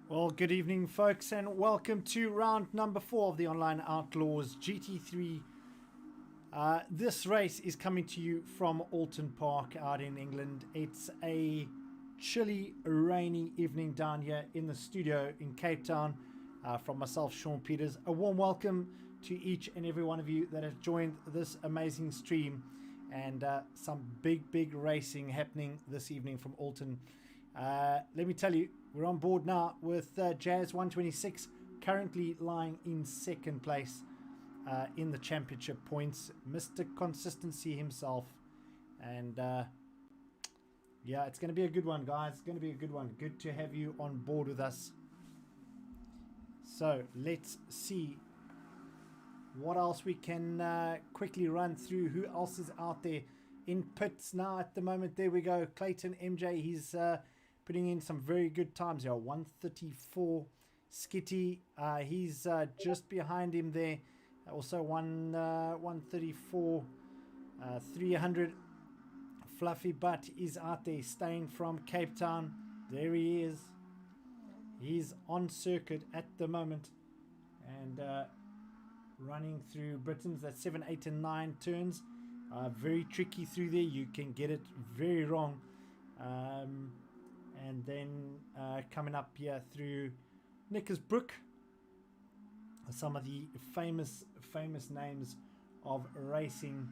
Well, good evening, folks, and welcome to round number 4 of the Online Outlaws GT3. This race is coming to you from Oulton Park out in England. It's a chilly, rainy evening down here in the studio in Cape Town. From myself, Sean Peters, a warm welcome to each and every one of you that have joined this amazing stream, and some big racing happening this evening from Oulton. Let me tell you, we're on board now with Jazz 126, currently lying in second place in the championship points. Mr. Consistency himself. And yeah, it's going to be a good one, guys. It's going to be a good one. Good to have you on board with us. So let's see what else we can quickly run through. Who else is out there in pits now at the moment? There we go. Clayton MJ, he's putting in some very good times here. 134. Skitty, he's just behind him there. Also 134. 300. Fluffy Butt is out there, staying from Cape Town. There he is. He's on circuit at the moment. And running through Britain's, that's 7, 8 and 9 turns. Very tricky through there. You can get it very wrong. And then coming up here through Nickersbrook, some of the famous names of racing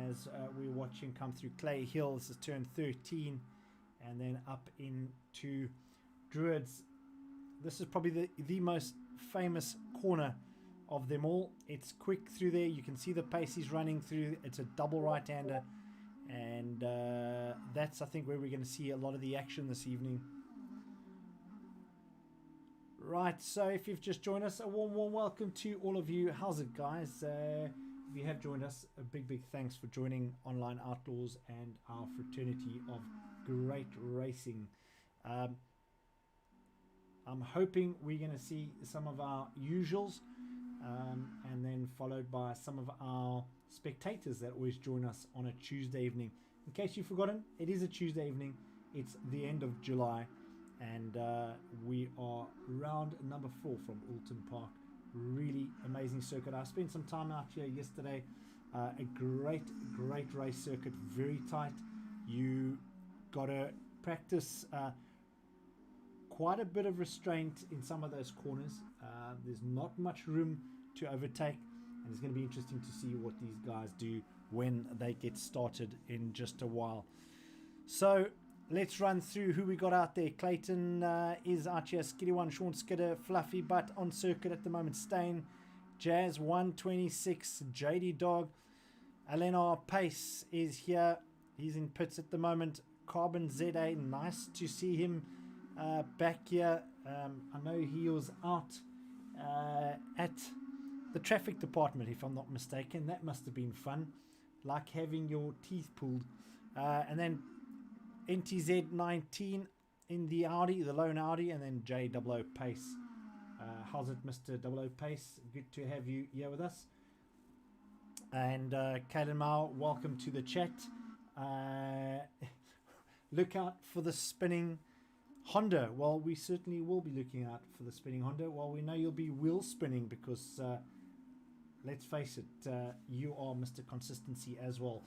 as we're watching come through. Clay Hill, this is turn 13, and then up into Druids. This is probably the most famous corner of them all. It's quick through there. You can see the pace he's running through. It's a double right-hander. And that's, I think, where we're going to see a lot of the action this evening. Right, so if you've just joined us, a warm welcome to all of you. How's it, guys? If you have joined us, a big thanks for joining Online Outlaws and our fraternity of great racing. I'm hoping we're going to see some of our usuals, and then followed by some of our spectators that always join us on a Tuesday evening. In case you've forgotten, it is a Tuesday evening. It's the end of July, and we are round number 4 from Oulton Park. Really amazing circuit. I spent some time out here yesterday. A great race circuit, very tight. You got to practice quite a bit of restraint in some of those corners. There's not much room to overtake, and it's going to be interesting to see what these guys do when they get started in just a while. So let's run through who we got out there. Clayton is out here. Skitty One, Sean Skidder, Fluffy Butt on circuit at the moment. Stain, Jazz 126, JD Dog, Eleanor Pace is here. He's in pits at the moment. Carbon ZA, nice to see him back here. I know he was out at the traffic department, if I'm not mistaken. That must have been fun, like having your teeth pulled. And then NTZ 19 in the Audi, the lone Audi, and then JOO Pace. How's it, Mr. 00 Pace? Good to have you here with us. And Kaylin Mao, welcome to the chat. Look out for the spinning Honda. Well, we certainly will be looking out for the spinning Honda. Well, we know you'll be wheel spinning because let's face it, you are Mr. Consistency as well.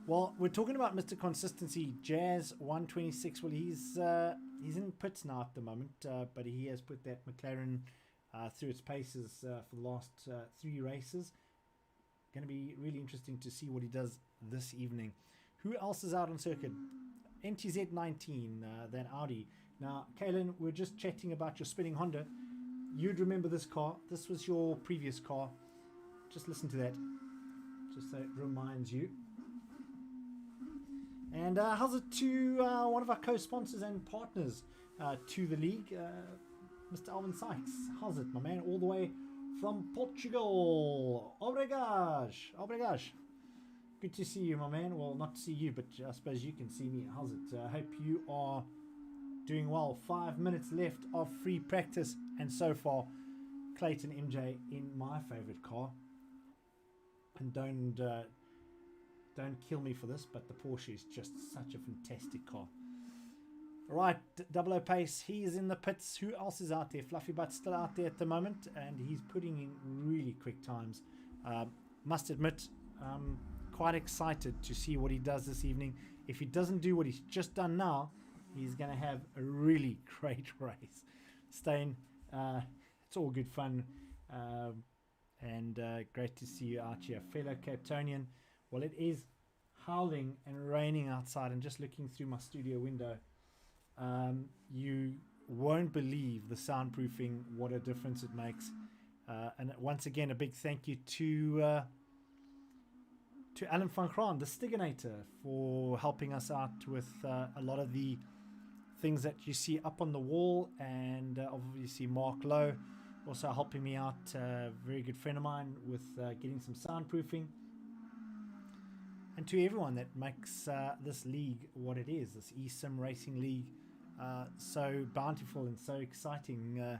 Well, we're talking about Mr. Consistency. Jazz 126. Well, he's in pits now at the moment, but he has put that McLaren through its paces for the last 3 races. Going to be really interesting to see what he does this evening. Who else is out on circuit? NTZ 19, that Audi. Now, Kaylin, we're just chatting about your spinning Honda. You'd remember this car. This was your previous car. Just listen to that, just so it reminds you. And how's it to one of our co-sponsors and partners to the league, Mr. Alvin Sykes? How's it, my man? All the way from Portugal. Obrigado. Good to see you, my man. Well, not to see you, but I suppose you can see me. How's it? I hope you are doing well. 5 minutes left of free practice, and so far, Clayton MJ in my favourite car. And don't kill me for this, but the Porsche is just such a fantastic car. Right, Double O Pace, he is in the pits. Who else is out there? Fluffy Butt's still out there at the moment, and he's putting in really quick times. Must admit, quite excited to see what he does this evening. If he doesn't do what he's just done now, he's going to have a really great race. Stain, it's all good fun, and great to see you out here. Fellow Cape Townian, well, it is howling and raining outside, and just looking through my studio window, you won't believe the soundproofing, what a difference it makes. And once again, a big thank you to Alan van Graan, the Stiginator, for helping us out with a lot of the things that you see up on the wall, and obviously Mark Lowe also helping me out, very good friend of mine, with getting some soundproofing. And to everyone that makes this league what it is, this eSIM Racing League, so bountiful and so exciting.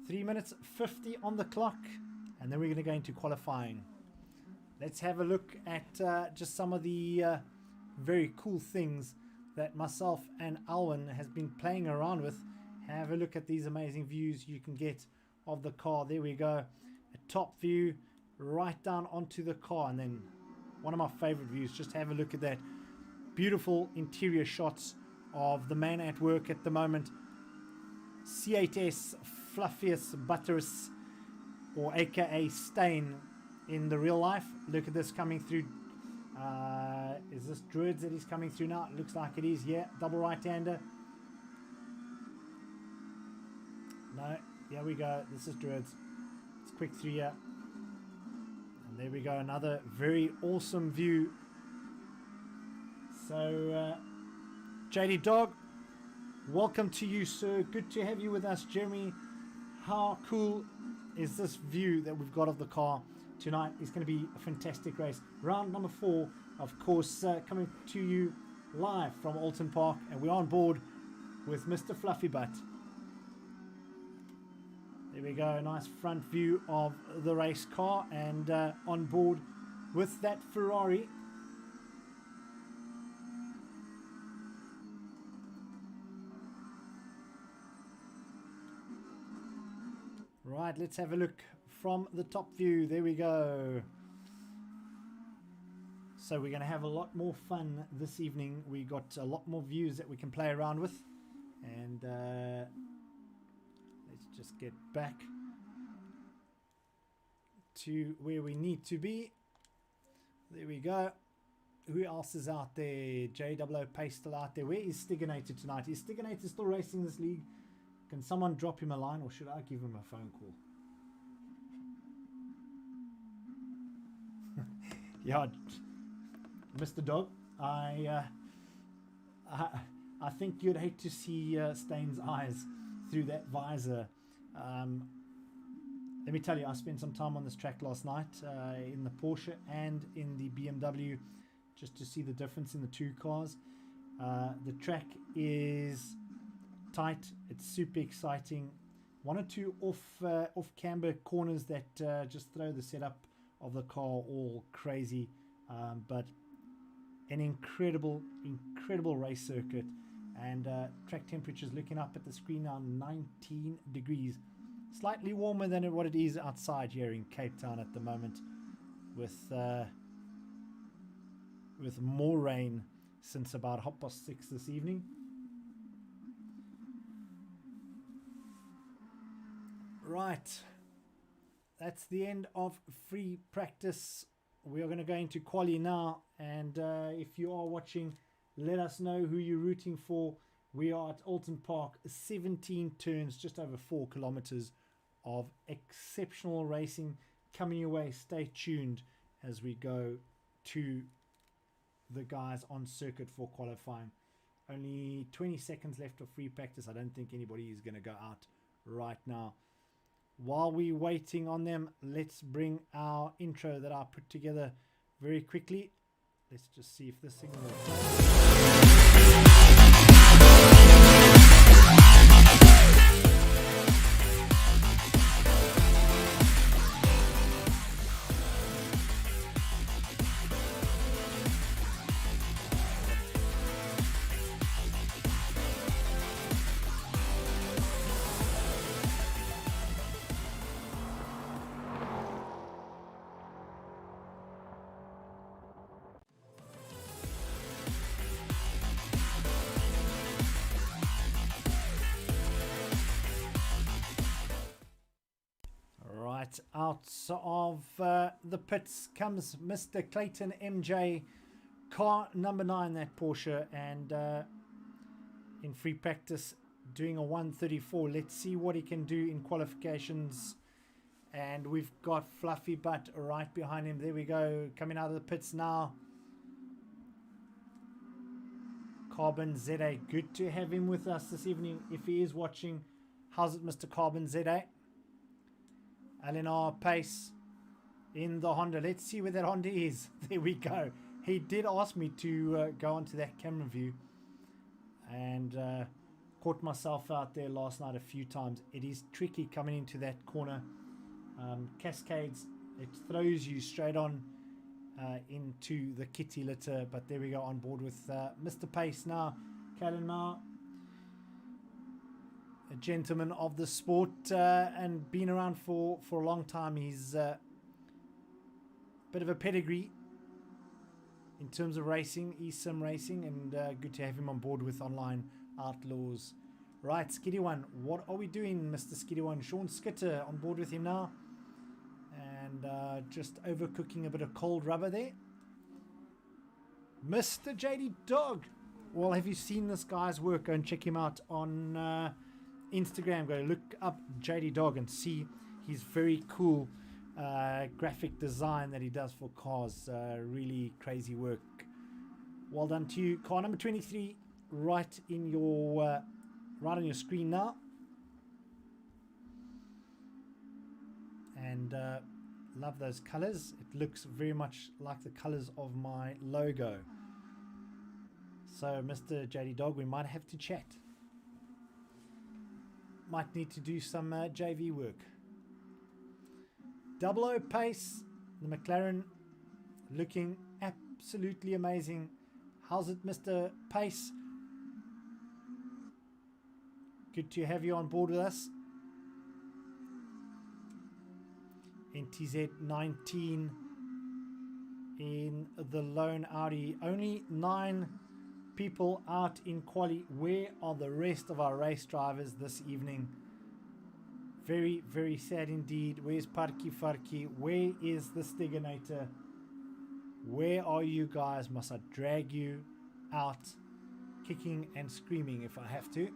3 minutes 50 on the clock, and then we're going to go into qualifying. Let's have a look at just some of the very cool things that myself and Alwyn has been playing around with. Have a look at these amazing views you can get of the car. There we go, a top view right down onto the car, and then one of my favorite views, just have a look at that. Beautiful interior shots of the man at work at the moment, C8S Fluffiest Butterus, or aka Stain in the real life. Look at this coming through. Is this Druids that he's coming through now? It looks like it is. Yeah, double right-hander. No, here we go. This is Druids. It's quick through here. And there we go, another very awesome view. So JD Dog, welcome to you, sir. Good to have you with us. Jeremy, how cool is this view that we've got of the car tonight? It's going to be a fantastic race. Round number 4, of course, coming to you live from Oulton Park, and we're on board with Mr. Fluffy Butt. There we go, a nice front view of the race car, and on board with that Ferrari. Right, let's have a look from the top view. There we go. So we're going to have a lot more fun this evening. We got a lot more views that we can play around with, and let's just get back to where we need to be. There we go. Who else is out there? JWO Pace still out there. Where is Stiginator tonight? Is Stiginator still racing this league? Can someone drop him a line, or should I give him a phone call? Yeah, Mr. Dog, I think you'd hate to see Stain's eyes through that visor. Let me tell you, I spent some time on this track last night in the Porsche and in the BMW, just to see the difference in the two cars. The track is tight, it's super exciting. One or two off camber corners that just throw the setup of the car all crazy, but an incredible race circuit. And track temperatures, looking up at the screen now, 19 degrees, slightly warmer than what it is outside here in Cape Town at the moment, with more rain since about 6:30 this evening. Right, that's the end of free practice. We are going to go into quali now, and if you are watching, let us know who you're rooting for. We are at Oulton Park, 17 turns, just over 4 kilometers of exceptional racing coming your way. Stay tuned as we go to the guys on circuit for qualifying. Only 20 seconds left of free practice. I don't think anybody is going to go out right now. While we're waiting on them, let's bring our intro that I put together very quickly. Let's just see if this signal Out of the pits comes Mr. Clayton MJ, car number 9, that Porsche, and in free practice doing a 134. Let's see what he can do in qualifications. And we've got Fluffy Butt right behind him. There we go, coming out of the pits now. Carbon ZA, good to have him with us this evening. If he is watching, how's it, Mr. Carbon ZA? Eleanor Pace in the Honda. Let's see where that Honda is. There we go. He did ask me to go onto that camera view, and caught myself out there last night a few times. It is tricky coming into that corner. Cascades, it throws you straight on into the kitty litter, but there we go, on board with Mr. Pace now. Callan Mao, a gentleman of the sport and been around for a long time. He's a bit of a pedigree in terms of racing, eSIM racing, and good to have him on board with Online Outlaws. Right, Skiddy One, what are we doing, Mr. Skiddy One? Sean Skitter on board with him now, and just overcooking a bit of cold rubber there. Mr. JD Dog, well, have you seen this guy's work? Go and check him out on Instagram. Go look up JD Dog and see his very cool graphic design that he does for cars. Really crazy work. Well done to you. Car number 23 right in your right on your screen now, and love those colors. It looks very much like the colors of my logo. So Mr. JD Dog, we might have to chat. Might need to do some JV work. 00 pace, the McLaren, looking absolutely amazing. How's it, Mr. Pace? Good to have you on board with us. NTZ 19 in the lone Audi. Only 9 people out in quali. Where are the rest of our race drivers this evening? Very, very sad indeed. Where's Parky Farky? Where is the Stiganator? Where are you guys? Must I drag you out kicking and screaming if I have to?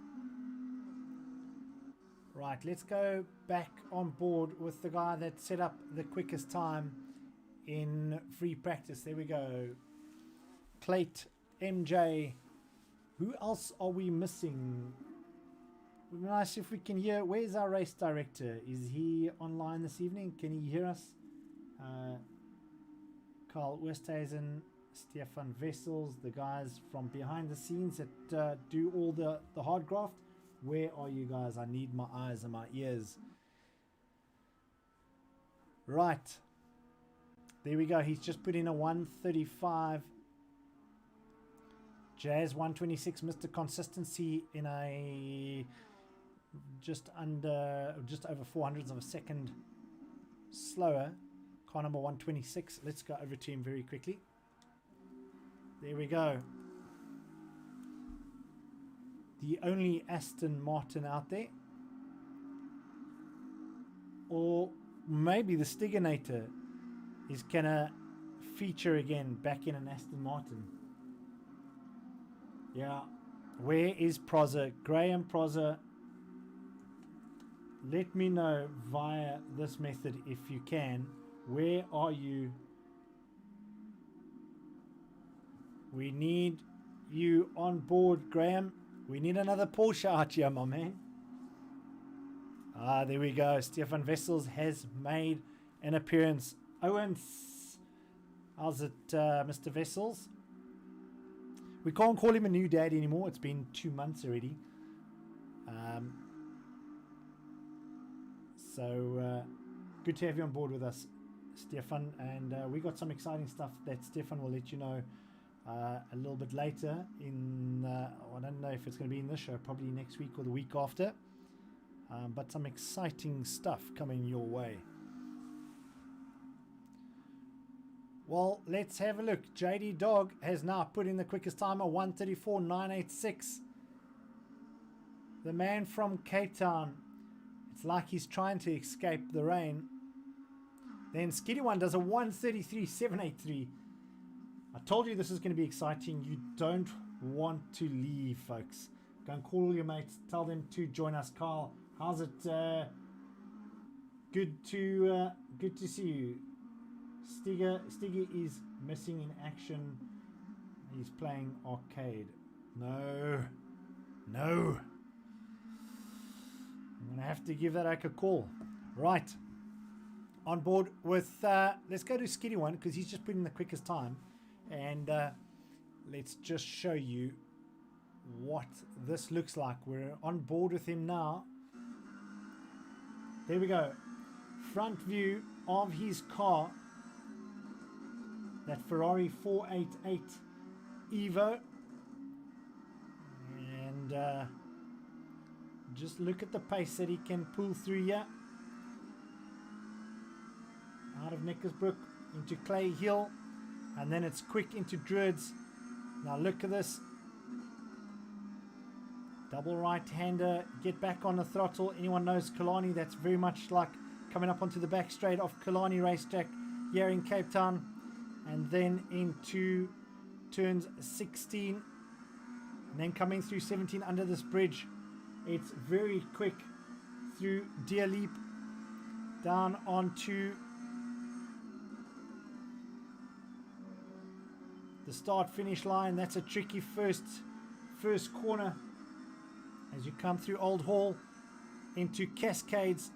Right, let's go back on board with the guy that set up the quickest time in free practice. There we go. Clayt MJ. Who else are we missing? It would be nice if we can hear. Where's our race director? Is he online this evening? Can he hear us? Carl Westhuizen, Stefan Wessels, the guys from behind the scenes that do all the hard graft. Where are you guys? I need my eyes and my ears. Right. There we go. He's just put in a 135. Jazz 126. Mr. Consistency in a just over 400ths of a second slower. Car number 126. Let's go over to him very quickly. There we go. The only Aston Martin out there. Or maybe the Stiganator is gonna feature again back in an Aston Martin. Yeah. Where is Prozer? Graham Prozer, let me know via this method if you can. Where are you? We need you on board, Graham. We need another Porsche out here, my man. Ah, there we go. Stefan Wessels has made an appearance. Owens, how's it, Mr. Wessels? We can't call him a new dad anymore. It's been 2 months already. So good to have you on board with us, Stefan. And we got some exciting stuff that Stefan will let you know a little bit later in I don't know if it's going to be in this show, probably next week or the week after, but some exciting stuff coming your way. Well, let's have a look. JD Dog has now put in the quickest timer, 1:34.986. The man from Cape Town, it's like he's trying to escape the rain. Then Skitty One does a 133.783. I told you this is going to be exciting. You don't want to leave, folks. Go and call all your mates. Tell them to join us. Carl, how's it? Good to see you. Stiger is missing in action. He's playing arcade. No. I'm going to have to give that a call. Right. On board with, let's go to Skitty One because he's just put in the quickest time. And let's just show you what this looks like. We're on board with him now. There we go. Front view of his car. That Ferrari 488 Evo. And just look at the pace that he can pull through here. Out of Knickersbrook into Clay Hill. And then it's quick into Druids. Now look at this. Double right-hander. Get back on the throttle. Anyone knows Killarney? That's very much like coming up onto the back straight of Killarney racetrack here in Cape Town. And then into turns 16. And then coming through 17 under this bridge. It's very quick through Deer Leap. Down onto the start-finish line. That's a tricky first corner as you come through Old Hall into Cascades.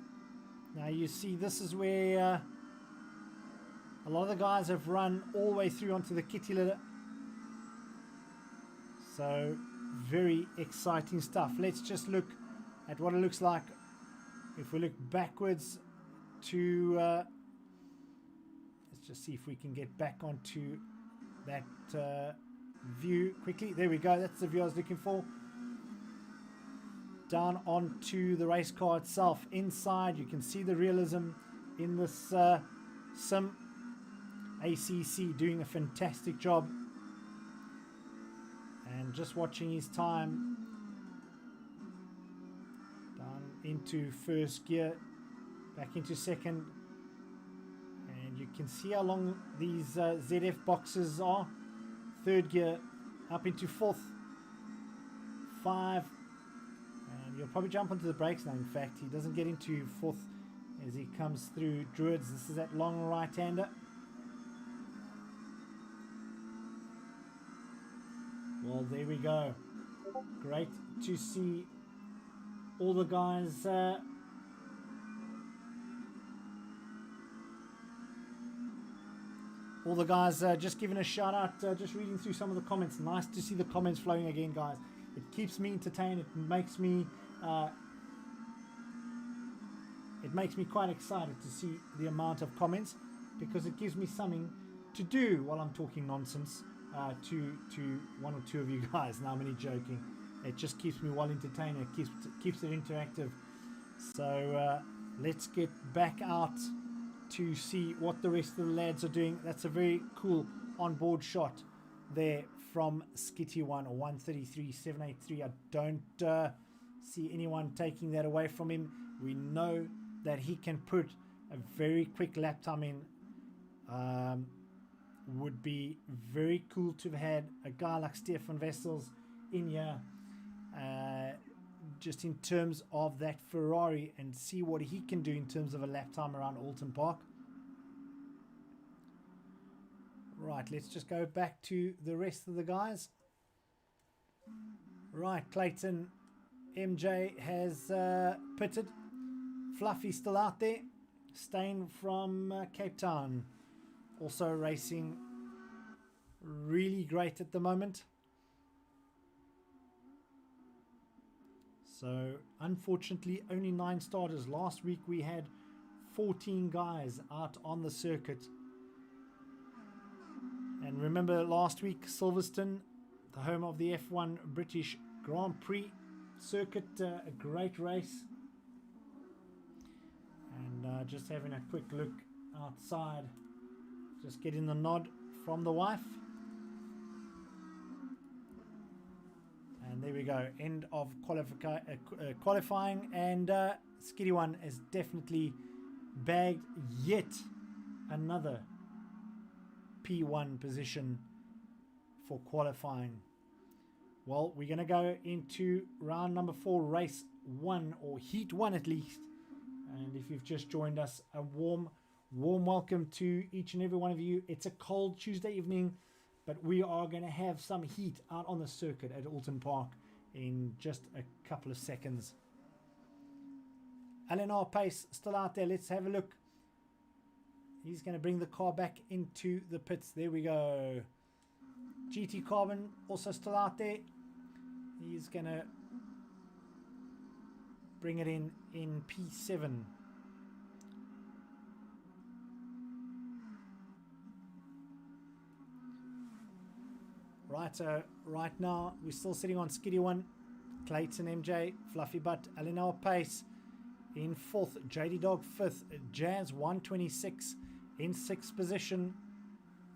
Now you see this is where a lot of the guys have run all the way through onto the kitty litter. So very exciting stuff. Let's just look at what it looks like if we look backwards to let's just see if we can get back onto that view quickly. There we go. That's the view I was looking for. Down onto the race car itself. Inside, you can see the realism in this sim. ACC doing a fantastic job. And just watching his time. Down into first gear. Back into second. And you can see how long these ZF boxes are. Third gear up into fourth. 5. And you'll probably jump onto the brakes now. In fact, he doesn't get into fourth as he comes through Druids. This is that long right-hander. Well, there we go. Great to see all the guys just giving a shout out, just reading through some of the comments. Nice to see the comments flowing again, guys. It keeps me entertained. It makes me quite excited to see the amount of comments, because it gives me something to do while I'm talking nonsense to one or two of you guys. Now I'm only joking. It just keeps me well entertained. It keeps it interactive. So let's get back out to see what the rest of the lads are doing. That's a very cool onboard shot there from Skitty One, 133.783. I don't see anyone taking that away from him. We know that he can put a very quick lap time in. Would be very cool to have had a guy like Stefan Wessels in here, just in terms of that Ferrari, and see what he can do in terms of a lap time around Oulton Park. Right, let's just go back to the rest of the guys. Right, Clayton MJ has pitted. Fluffy still out there. Stain from Cape Town also racing really great at the moment. So unfortunately only 9 starters. Last week we had 14 guys out on the circuit. And remember last week, Silverstone, the home of the F1 British Grand Prix circuit, a great race. And just having a quick look outside, just getting the nod from the wife. And there we go, end of qualifying, and Skitty One is definitely bagged yet another P1 position for qualifying. Well, we're going to go into round number 4, race 1, or heat 1 at least. And if you've just joined us, a warm welcome to each and every one of you. It's a cold Tuesday evening, but we are going to have some heat out on the circuit at Oulton Park in just a couple of seconds. LNR Pace still out there. Let's have a look. He's going to bring the car back into the pits. There we go. GT Carbon also still out there. He's going to bring it in P7. Right, so right now we're still sitting on Skiddy 1, Clayton MJ, Fluffy Butt, LNR Pace in 4th, JD Dog 5th, Jazz 126 in 6th position.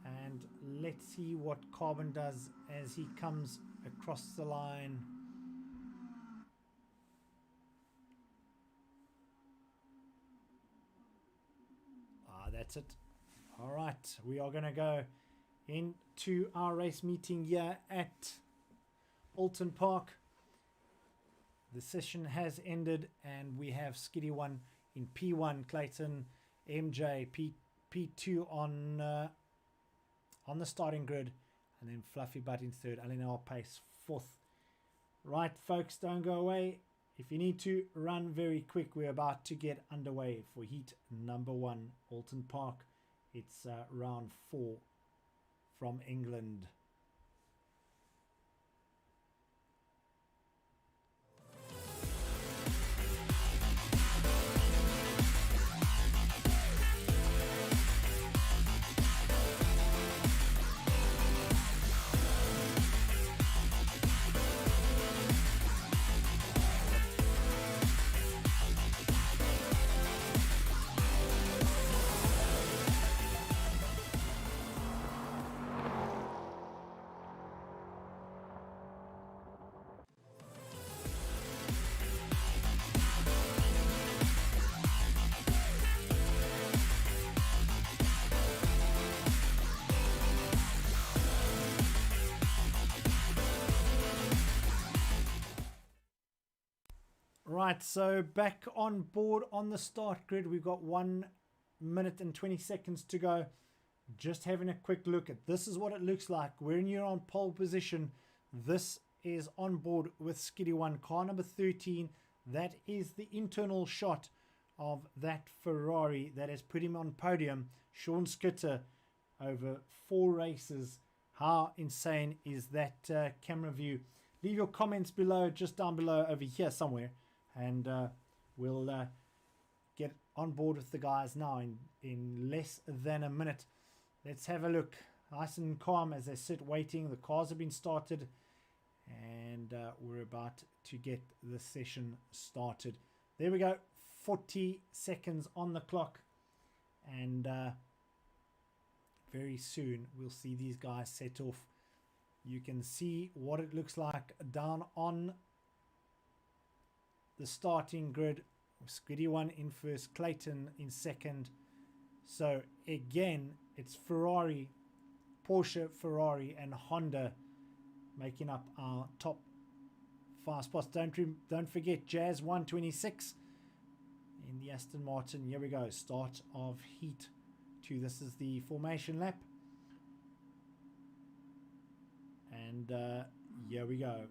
And let's see what Carbon does as he comes across the line. That's it. All right, we are going to go into our race meeting here at Oulton Park. The session has ended and we have Skiddy 1 in P1, Clayton MJ P2 on the starting grid, and then Fluffy Butt in 3rd, LNR Pace 4th. Right, folks, don't go away. If you need to run very quick, we're about to get underway for heat number 1, Oulton Park. It's round 4 from England. Right, so back on board on the start grid. We've got 1 minute and 20 seconds to go. Just having a quick look at this is what it looks like when you're on pole position. This is on board with Skiddy 1, car number 13. That is the internal shot of that Ferrari that has put him on podium. Sean Skitter over 4 races. How insane is that camera view? Leave your comments below, just down below over here somewhere. And we'll get on board with the guys now in less than a minute. Let's have a look. Nice and calm as they sit waiting. The cars have been started. And we're about to get the session started. There we go. 40 seconds on the clock. And very soon we'll see these guys set off. You can see what it looks like down on the starting grid. Skiddy 1 in 1st, Clayton in 2nd. So again, it's Ferrari, Porsche, Ferrari and Honda making up our top 5 spots. Don't forget Jazz 126 in the Aston Martin. Here we go, start of heat 2. This is the formation lap. And here we go.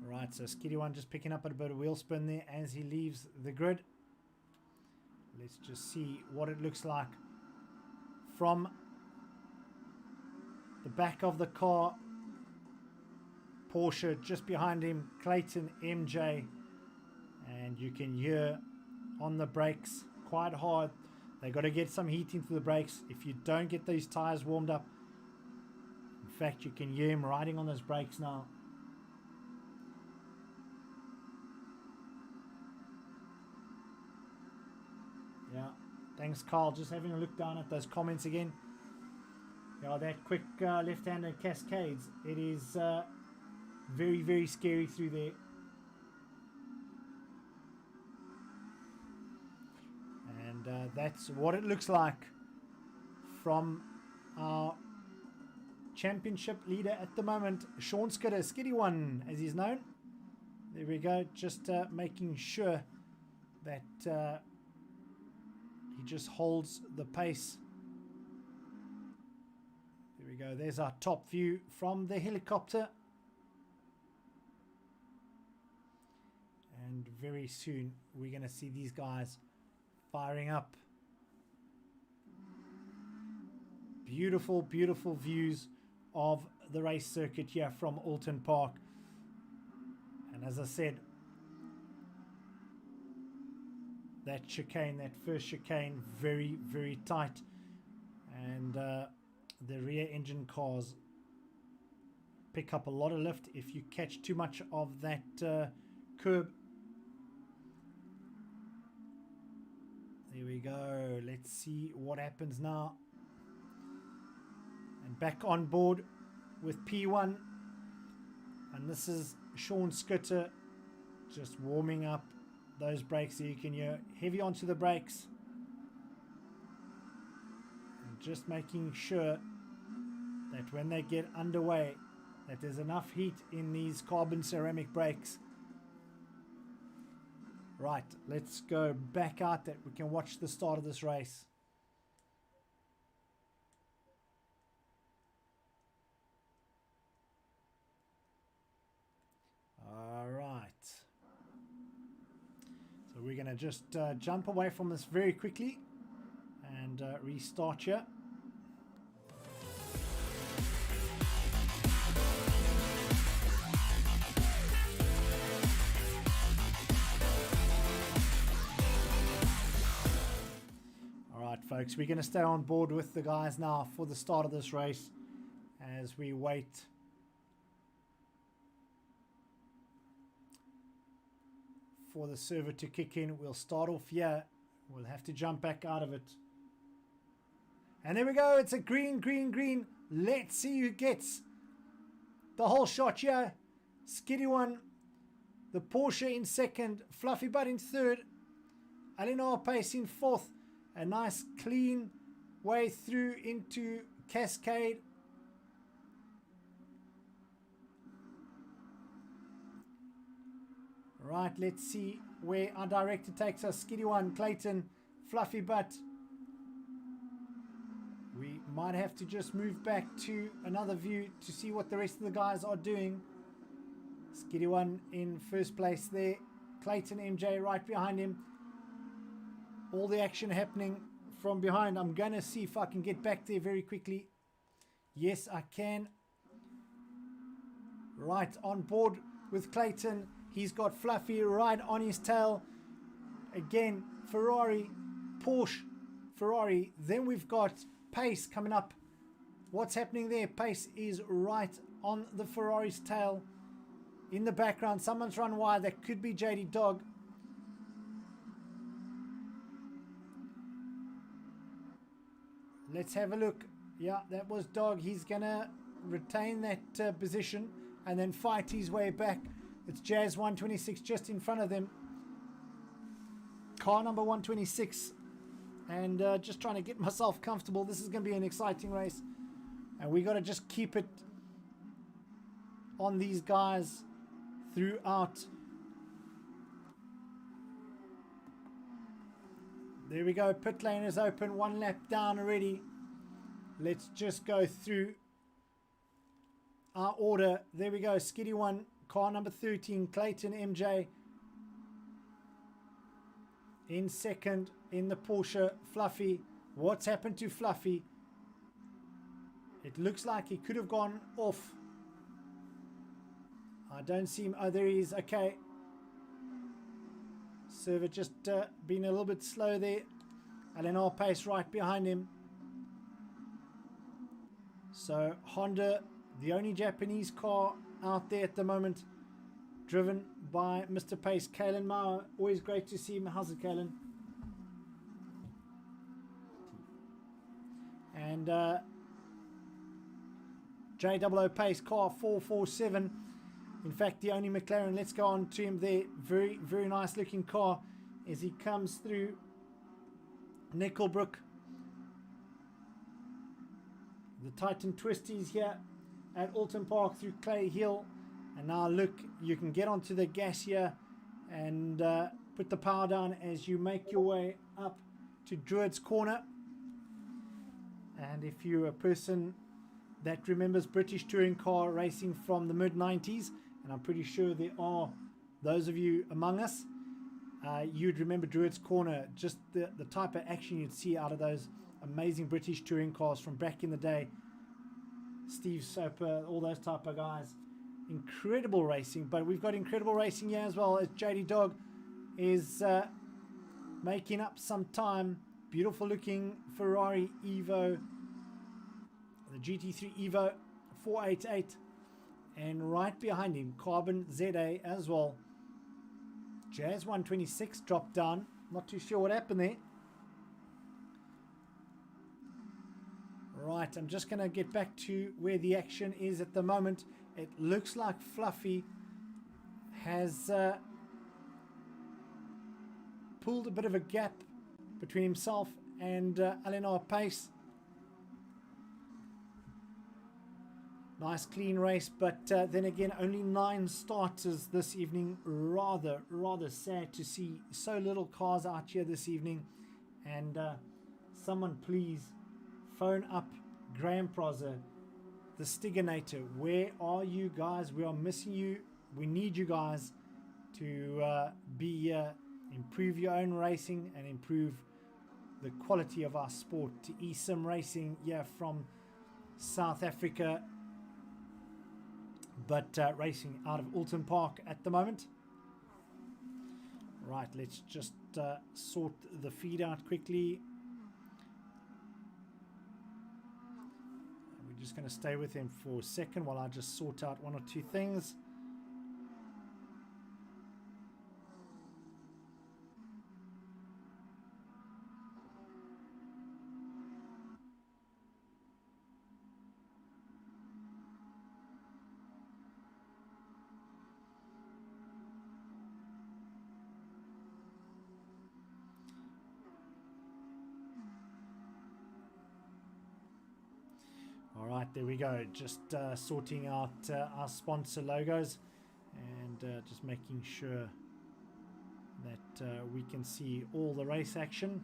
Right, so Skiddy 1 just picking up a bit of wheel spin there as he leaves the grid. Let's just see what it looks like from the back of the car. Porsche just behind him, Clayton MJ, and you can hear on the brakes quite hard. They got to get some heat into the brakes. If you don't get these tires warmed up, in fact you can hear him riding on those brakes now. Yeah, thanks Carl. Just having a look down at those comments again. Yeah, that quick left-hander cascades. It is Very, very scary through there. And that's what it looks like from our championship leader at the moment, Sean Skidder, Skiddy One as he's known. There we go, just making sure that he just holds the pace. There we go, there's our top view from the helicopter. And very soon we're going to see these guys firing up. Beautiful, beautiful views of the race circuit here from Oulton Park. And as I said, that chicane, that first chicane, very, very tight. And the rear engine cars pick up a lot of lift if you catch too much of that curb. There we go. Let's see what happens now. And back on board with P1. And this is Sean Skidder just warming up those brakes. So you can hear heavy onto the brakes. And just making sure that when they get underway, that there's enough heat in these carbon ceramic brakes. Right, let's go back out that we can watch the start of this race. All right. So we're going to just jump away from this very quickly and restart here. Folks, we're going to stay on board with the guys now for the start of this race as we wait for the server to kick in. We'll start off here. We'll have to jump back out of it. And there we go. It's a green, green, green. Let's see who gets the whole shot here. Skiddy One, the Porsche in second, Fluffy Butt in third, Eleanor Pace in fourth. A nice clean way through into Cascade. Right, let's see where our director takes us. Skiddy One, Clayton, Fluffy Butt. We might have to just move back to another view to see what the rest of the guys are doing. Skiddy One in first place there. Clayton MJ right behind him. All the action happening from behind. I'm going to see if I can get back there very quickly. Yes, I can. Right on board with Clayton. He's got Fluffy right on his tail. Again, Ferrari, Porsche, Ferrari. Then we've got Pace coming up. What's happening there? Pace is right on the Ferrari's tail. In the background, someone's run wide. That could be JD Dog. Let's have a look. Yeah, that was Dog. He's going to retain that position and then fight his way back. It's Jazz 126 just in front of them. Car number 126. And just trying to get myself comfortable. This is going to be an exciting race. And we got to just keep it on these guys throughout. There we go. Pit lane is open. One lap down already. Let's just go through our order. There we go. Skiddy One, car number 13, Clayton MJ. In second in the Porsche, Fluffy. What's happened to Fluffy? It looks like he could have gone off. I don't see him. Oh, there he is. Okay. Server just been a little bit slow there. Eleanor Pace right behind him. So Honda, the only Japanese car out there at the moment, driven by Mr. Pace. Kalen Mauer, always great to see him. How's it, Kalen? And J00 Pace, car 447. In fact, the only McLaren. Let's go on to him there. Very, very nice looking car as he comes through Nickelbrook. The Titan Twisties here at Oulton Park through Clay Hill. And now look, you can get onto the gas here and put the power down as you make your way up to Druids Corner. And if you're a person that remembers British touring car racing from the mid-90s, and I'm pretty sure there are those of you among us, you'd remember Druids Corner, just the type of action you'd see out of those amazing British touring cars from back in the day. Steve Soper, all those type of guys. Incredible racing, but we've got incredible racing here as well as JD Dog is making up some time. Beautiful looking Ferrari Evo, the GT3 Evo 488, and right behind him Carbon ZA as well. Jazz 126 dropped down, not too sure what happened there. Right, I'm just going to get back to where the action is at the moment. It looks like Fluffy has pulled a bit of a gap between himself and Eleanor Pace. Nice clean race, but then again only 9 starters this evening. Rather sad to see so little cars out here this evening. And someone please phone up Graham Prosser, the Stiganator. Where are you guys? We are missing you. We need you guys to be here, improve your own racing and improve the quality of our sport. To eSIM Racing, yeah, from South Africa, but racing out of Oulton Park at the moment. Right, let's just sort the feed out quickly. We're just going to stay with him for a second while I just sort out one or two things. Alright, there we go. Just sorting out our sponsor logos and just making sure that we can see all the race action.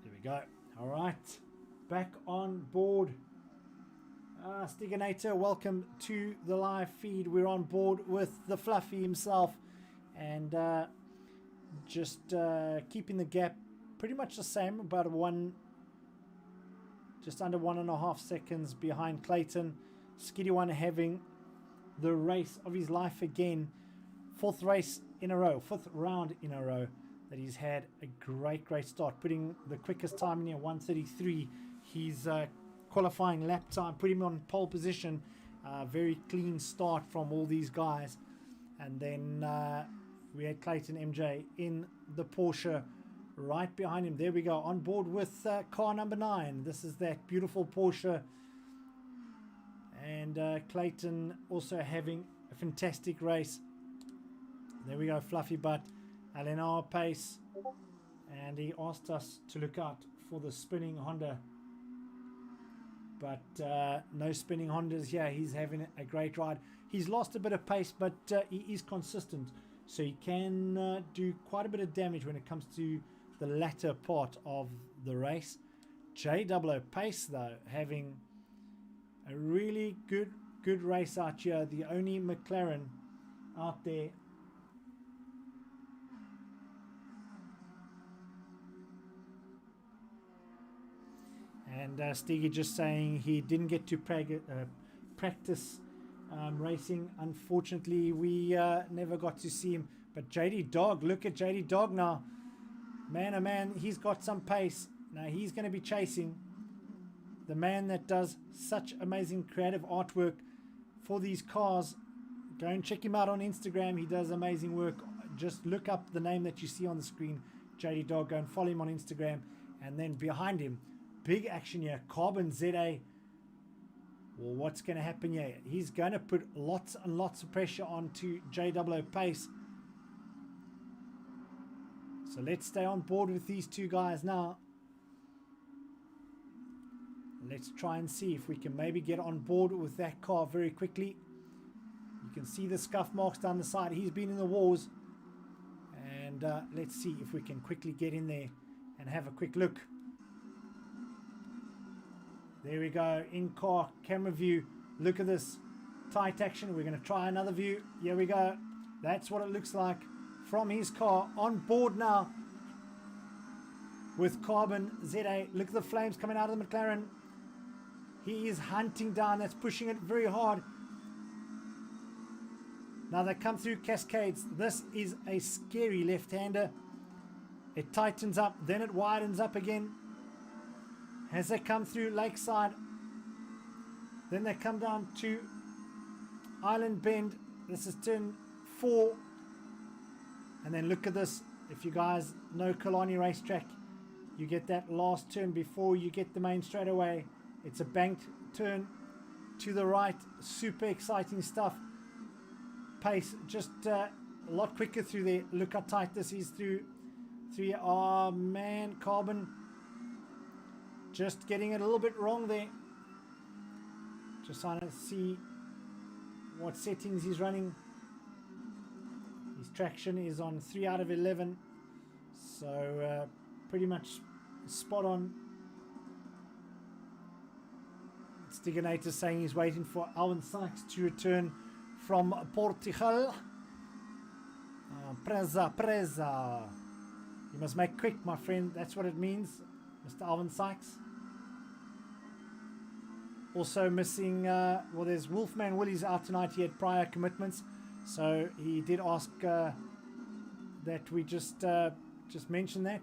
There we go. Alright, back on board. Stiganator, welcome to the live feed. We're on board with the Fluffy himself and just keeping the gap pretty much the same, about just under 1.5 seconds behind Clayton. Skiddy One having the race of his life again. 4th race in a row, 5th round in a row that he's had a great start, putting the quickest time in here, 1:33. His qualifying lap time put him on pole position. Very clean start from all these guys. And then we had Clayton MJ in the Porsche right behind him. There we go, on board with car number 9. This is that beautiful Porsche. And Clayton also having a fantastic race. There we go, Fluffy Butt, Eleanor Pace. And he asked us to look out for the spinning Honda. But no spinning Hondas here. He's having a great ride. He's lost a bit of pace, but he is consistent. So he can do quite a bit of damage when it comes to the latter part of the race. JWO Pace though having a really good race out here. The only McLaren out there. And Stiggy just saying he didn't get to practice racing. Unfortunately, we never got to see him. But JD Dog, look at JD Dog now. Man, oh man, he's got some pace. Now he's going to be chasing the man that does such amazing creative artwork for these cars. Go and check him out on Instagram. He does amazing work. Just look up the name that you see on the screen, JD Dog. Go and follow him on Instagram. And then behind him, big action here. Carbon ZA Well, what's going to happen here? He's going to put lots and lots of pressure onto JWO Pace. So let's stay on board with these two guys now. Let's try and see if we can maybe get on board with that car very quickly. You can see the scuff marks down the side. He's been in the wars. And let's see if we can quickly get in there and have a quick look. There we go, in-car camera view. Look at this tight action. We're going to try another view. Here we go. That's what it looks like from his car. On board now with Carbon ZA. Look at the flames coming out of the McLaren. He is hunting down. That's pushing it very hard. Now they come through Cascades. This is a scary left-hander. It tightens up, then it widens up again. As they come through Lakeside, then they come down to Island Bend. This is turn 4. And then look at this. If you guys know Kalani Racetrack, you get that last turn before you get the main straightaway. It's a banked turn to the right. Super exciting stuff. Pace just a lot quicker through there. Look how tight this is through here. Oh man, Carbon just getting it a little bit wrong there. Just trying to see what settings he's running. His traction is on 3 out of 11. So pretty much spot on. Stiganator saying he's waiting for Owen Sykes to return from Portugal. Preza. You must make quick, my friend. That's what it means, Mr. Alvin Sykes. Also missing, well, there's Wolfman Willie's out tonight. He had prior commitments, so he did ask that we just mention that.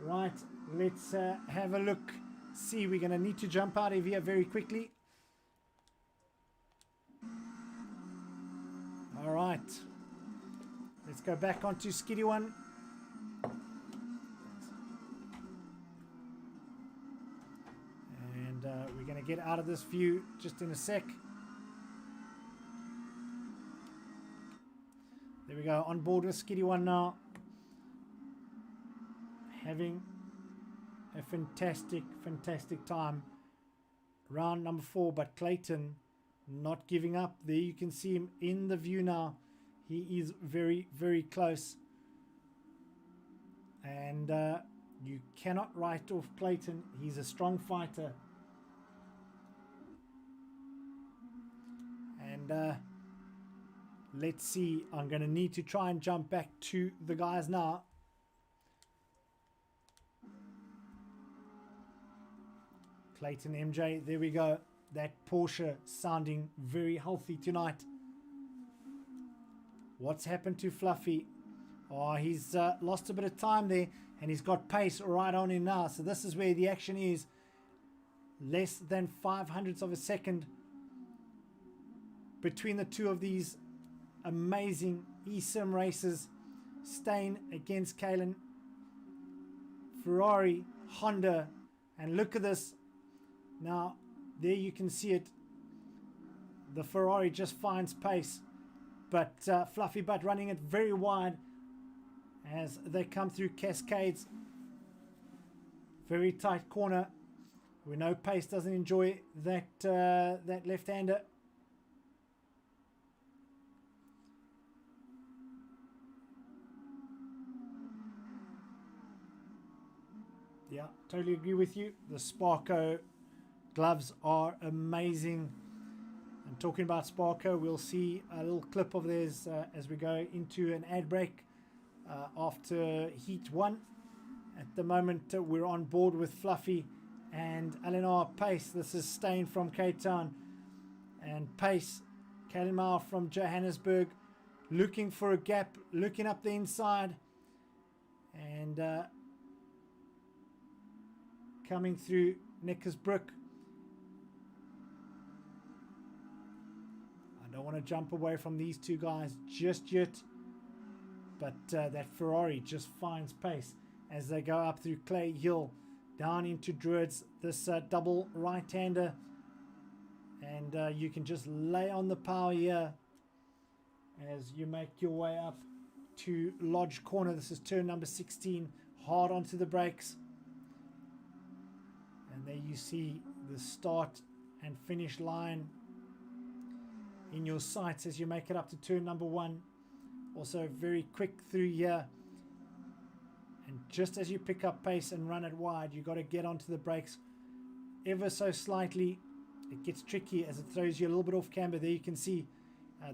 Right, let's have a look. See, we're going to need to jump out of here very quickly. All right, let's go back onto Skiddy One. And we're going to get out of this view just in a sec. There we go, on board with Skiddy One now. Having a fantastic time. Round number 4, but Clayton not giving up. There you can see him in the view now. He is very, very close. And you cannot write off Clayton. He's a strong fighter. And let's see. I'm going to need to try and jump back to the guys now. Clayton MJ, there we go. That Porsche sounding very healthy tonight. What's happened to Fluffy? Oh, he's lost a bit of time there, and he's got pace right on him now. So this is where the action is. Less than 500ths of a second between the two of these amazing eSIM races. Stain against Kalen. Ferrari, Honda, and look at this. Now, there you can see it. The Ferrari just finds pace. But Fluffy Butt running it very wide as they come through Cascades. Very tight corner. We know Pace doesn't enjoy that, that left-hander. Yeah, totally agree with you. The Sparko gloves are amazing. And talking about Sparko, we'll see a little clip of theirs as we go into an ad break after Heat 1. At the moment, we're on board with Fluffy and Eleanor Pace. This is Stain from Cape Town. And Pace, Kalimar from Johannesburg, looking for a gap, looking up the inside. And coming through Neckersbrook. I don't want to jump away from these two guys just yet. But that Ferrari just finds pace as they go up through Clay Hill, down into Druids. This double right-hander. and you can just lay on the power here as you make your way up to Lodge Corner. This is turn number 16, hard onto the brakes, and there you see the start and finish line in your sights as you make it up to turn number 1. Also very quick through here, and just as you pick up pace and run it wide, you got to get onto the brakes ever so slightly. It gets tricky as it throws you a little bit off camber. There you can see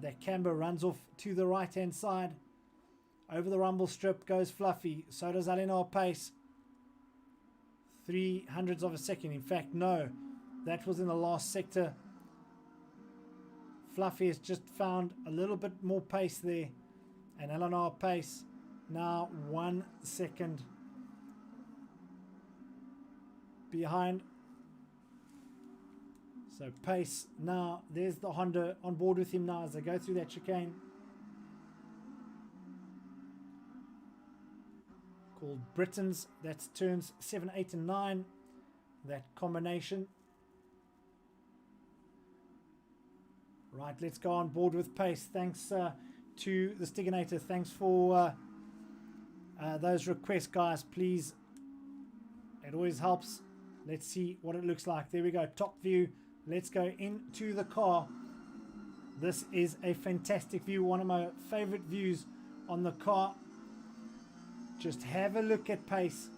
that camber runs off to the right hand side. Over the rumble strip goes Fluffy, so does Eleanor Pace. 300ths of a second. In fact, no, that was in the last sector. Fluffy has just found a little bit more pace there, and Eleanor Pace now 1 second behind. So Pace now, there's the Honda on board with him now as they go through that chicane. Called Britain's, that's turns 7, 8 and 9, that combination. Right, let's go on board with Pace. Thanks to the Stiginator. Thanks for those requests, guys. Please, it always helps. Let's see what it looks like. There we go, top view. Let's go into the car. This is a fantastic view, one of my favorite views on the car. Just have a look at Pace.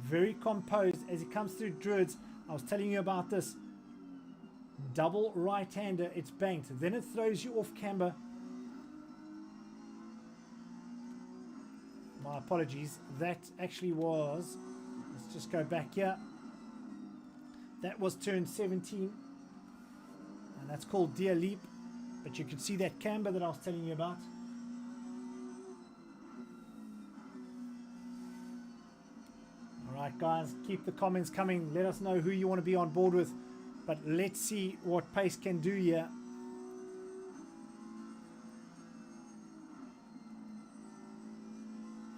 Very composed as he comes through Druids. I was telling you about this. Double right-hander, it's banked. Then it throws you off camber. My apologies. That actually was, let's just go back here. That was turn 17. And that's called Deer Leap. But you can see that camber that I was telling you about. Alright guys, keep the comments coming. Let us know who you want to be on board with. But let's see what Pace can do here.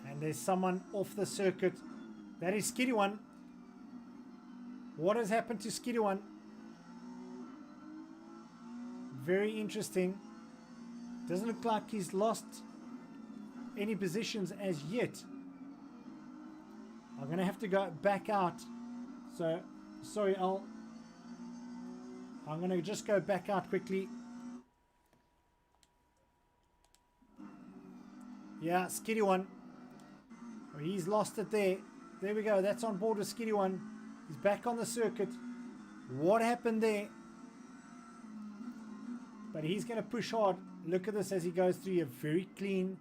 And there's someone off the circuit. That is Skiddy One. What has happened to Skiddy One? Very interesting. Doesn't look like he's lost any positions as yet. I'm going to have to go back out. So, sorry, I'm going to just go back out quickly. Yeah, Skiddy One. Oh, he's lost it there. There we go. That's on board with Skiddy One. He's back on the circuit. What happened there? But he's going to push hard. Look at this as he goes through here. Very clean.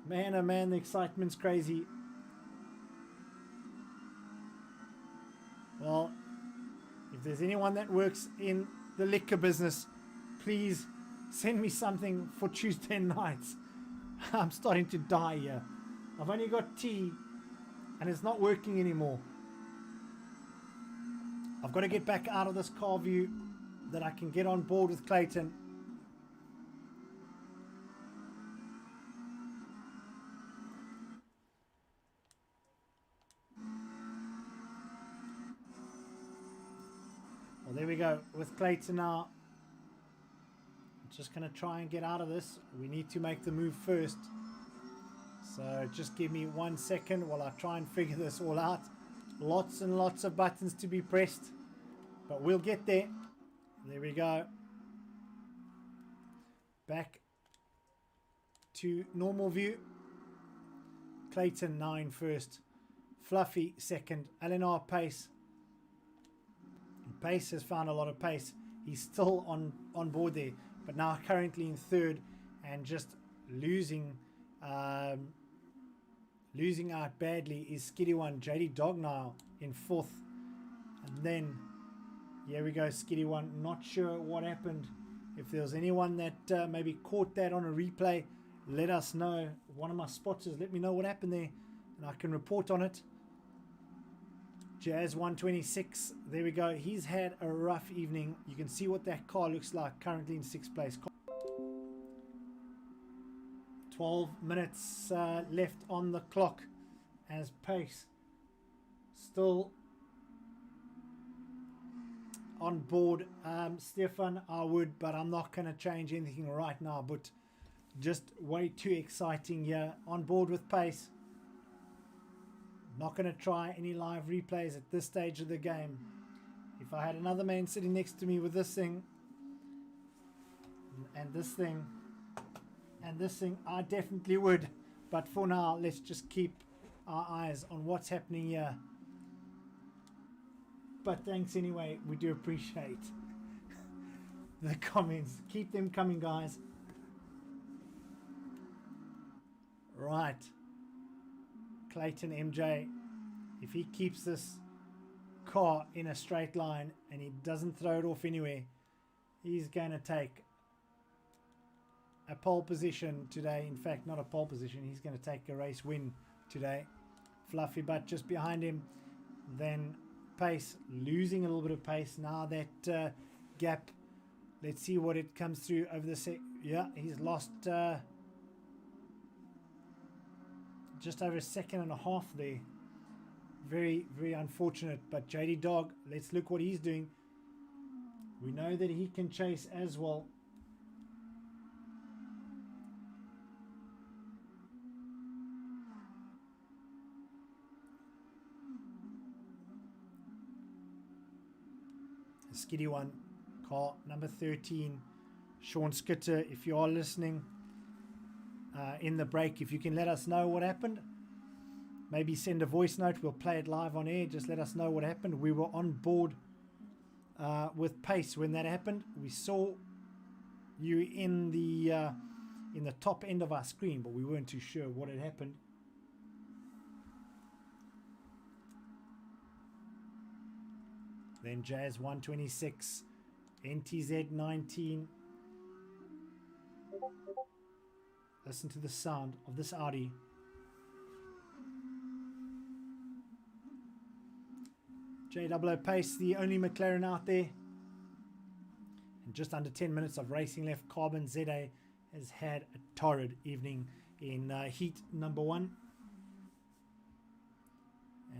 Man, oh man, the excitement's crazy. Well, if there's anyone that works in the liquor business, please send me something for Tuesday nights. I'm starting to die here. I've only got tea and it's not working anymore. I've got to get back out of this car view that I can get on board with Clayton. Well, there we go with Clayton now. I'm just going to try and get out of this. We need to make the move first. So just give me 1 second while I try and figure this all out. Lots and lots of buttons to be pressed, but we'll get there. There we go. Back to normal view. Clayton 9 first. Fluffy second. Eleanor Pace. Pace has found a lot of pace. He's still on board there, but now currently in third and just losing out badly is Skiddy One. JD Dog now in fourth, and then here we go, Skiddy One. Not sure what happened. If there's anyone that maybe caught that on a replay, let us know. One of my spotters, let me know what happened there and I can report on it. Jazz 126, there we go. He's had a rough evening. You can see what that car looks like currently in 6th place. 12 minutes left on the clock as Pace still on board. Stefan, I would, but I'm not going to change anything right now. But just way too exciting here. On board with pace. Not going to try any live replays at this stage of the game. If I had another man sitting next to me with this thing, and this thing, and this thing, I definitely would. But for now, let's just keep our eyes on what's happening here. But thanks anyway, we do appreciate the comments. Keep them coming, guys. Right. Clayton MJ, if he keeps this car in a straight line and he doesn't throw it off anywhere, he's going to take a pole position today. In fact, not a pole position, he's going to take a race win today. Fluffy Butt just behind him. Then pace, losing a little bit of pace. Now that gap, let's see what it comes through over the yeah, he's lost just over a second and a half there. Very, very unfortunate. But JD Dog, let's look what he's doing. We know that he can chase as well. Skiddy one, car number 13, Sean Skitter. If you are listening in the break, if you can let us know what happened, maybe send a voice note, we'll play it live on air. Just let us know what happened. We were on board with pace when that happened. We saw you in the top end of our screen, but we weren't too sure what had happened. Then Jazz 126, NTZ 19. Listen to the sound of this Audi. JWO Pace, the only McLaren out there. And just under 10 minutes of racing left. Carbon ZA has had a torrid evening in heat number 1.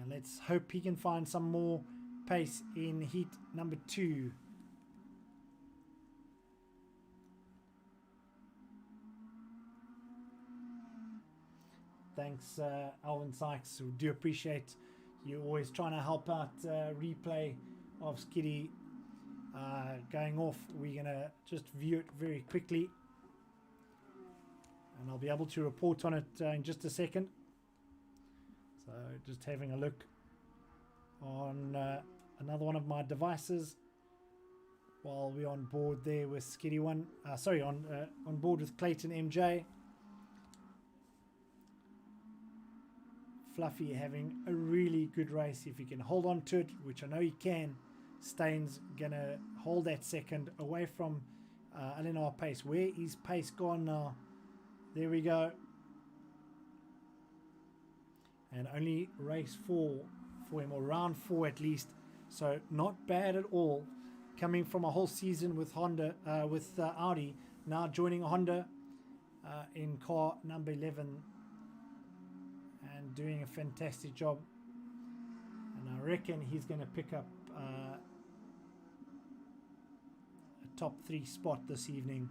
And let's hope he can find some more pace in heat number 2. Thanks, Alvin Sykes. We do appreciate you always trying to help out. Replay of Skiddy going off. We're going to just view it very quickly. And I'll be able to report on it in just a second. So just having a look on another one of my devices while we're on board there with Skiddy one. Sorry, on board with Clayton MJ. Fluffy having a really good race. If he can hold on to it, which I know he can, Stain's gonna hold that second away from Eleanor Pace. Where is Pace gone now? There we go. And only race 4 for him, or round 4 at least. So not bad at all. Coming from a whole season with Honda, with Audi, now joining Honda in car number 11, and doing a fantastic job. And I reckon he's going to pick up a top 3 spot this evening.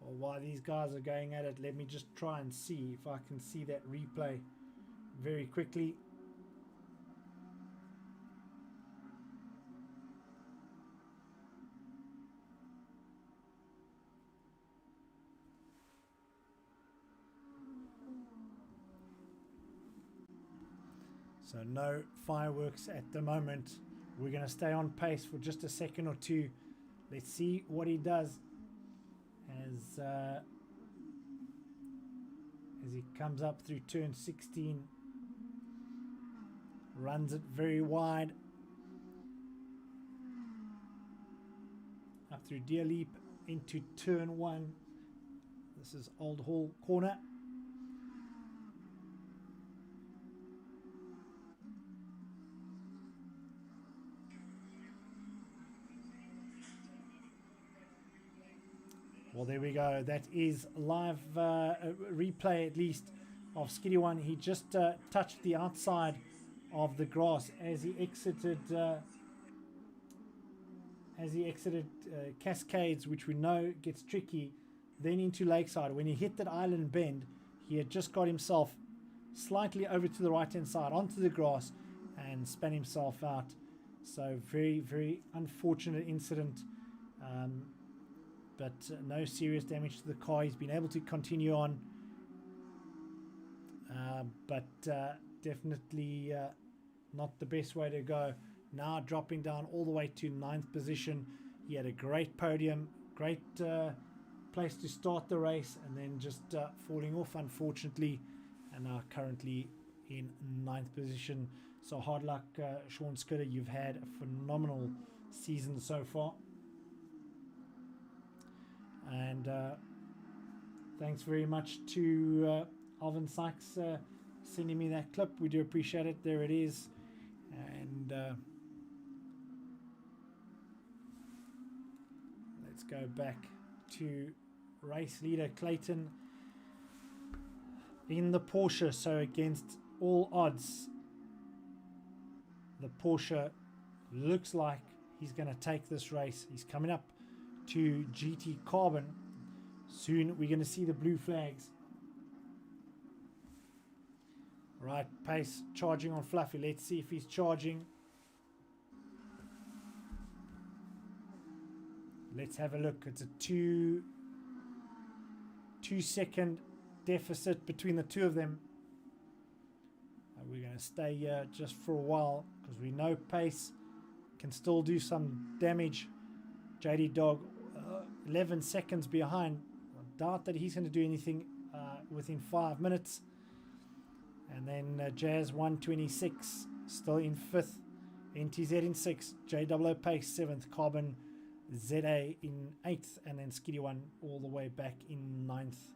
Well, while these guys are going at it, let me just try and see if I can see that replay very quickly. So no fireworks at the moment. We're going to stay on pace for just a second or two. Let's see what he does as he comes up through turn 16. Runs it very wide. Up through Deer Leap into turn 1. This is Old Hall corner. Well, there we go. That is live replay, at least, of Skiddy One. He just touched the outside of the grass as he exited Cascades, which we know gets tricky, then into Lakeside. When he hit that island bend, he had just got himself slightly over to the right hand side onto the grass and spun himself out. So very, very unfortunate incident, but no serious damage to the car. He's been able to continue on, but definitely not the best way to go. Now dropping down all the way to 9th position. He had a great podium, great place to start the race, and then just falling off, unfortunately, and now currently in 9th position. So hard luck, Sean Scudder. You've had a phenomenal season so far. And thanks very much to Alvin Sykes sending me that clip. We do appreciate it. There it is. And let's go back to race leader Clayton in the Porsche. So against all odds, the Porsche looks like he's going to take this race. He's coming up to GT Carbon. Soon we're going to see the blue flags. Right, pace charging on Fluffy. Let's see if he's charging. Let's have a look. It's a two second deficit between the two of them. We're going to stay here just for a while because we know pace can still do some damage. JD Dog 11 seconds behind. I doubt that he's going to do anything within 5 minutes. And then Jazz 126 still in 5th. NTZ in 6th. JWO Pace 7th. Carbon ZA in 8th. And then Skiddy One all the way back in 9th.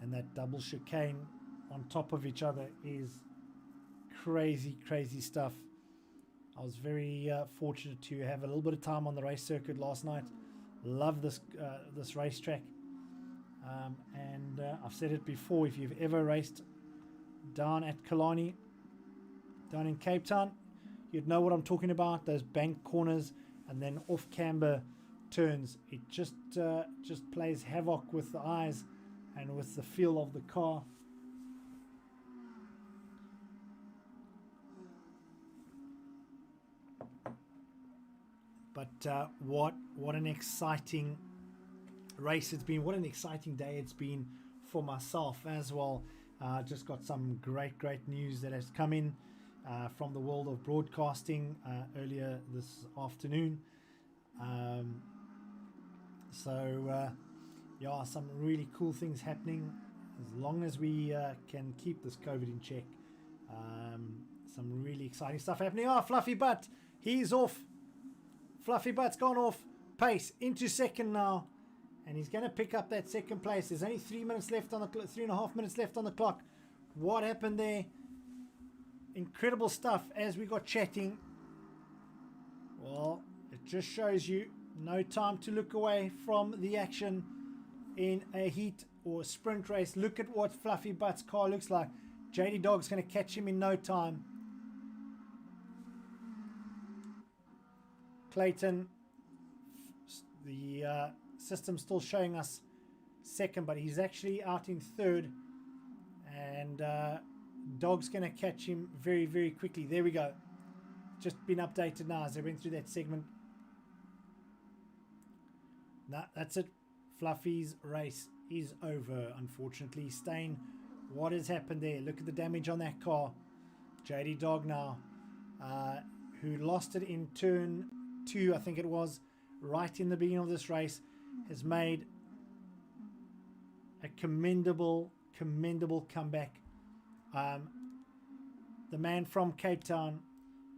And that double chicane on top of each other is crazy, crazy stuff. I was very fortunate to have a little bit of time on the race circuit last night. Love this this racetrack. And I've said it before, if you've ever raced down at Killarney, down in Cape Town, you'd know what I'm talking about. Those bank corners and then off camber turns. It just plays havoc with the eyes and with the feel of the car. But what an exciting race it's been. What an exciting day it's been for myself as well. Just got some great news that has come in from the world of broadcasting earlier this afternoon. Yeah, some really cool things happening as long as we can keep this COVID in check. Some really exciting stuff happening. Fluffy Butt, he's off. Fluffy Butt's gone off. Pace into 2nd now, and he's going to pick up that 2nd place. There's only 3 minutes left on the 3.5 minutes left on the clock. What happened there? Incredible stuff as we got chatting. Well, it just shows you no time to look away from the action in a heat or a sprint race. Look at what Fluffy Butt's car looks like. JD Dog's going to catch him in no time. Clayton, the system's still showing us 2nd, but he's actually out in 3rd, and Dog's going to catch him very quickly. There we go. Just been updated now as I went through that segment. Nah, that's it. Fluffy's race is over, unfortunately. Stain, what has happened there? Look at the damage on that car. JD Dog now, who lost it in turn 2, I think it was, right in the beginning of this race, has made a commendable comeback. The man from Cape Town,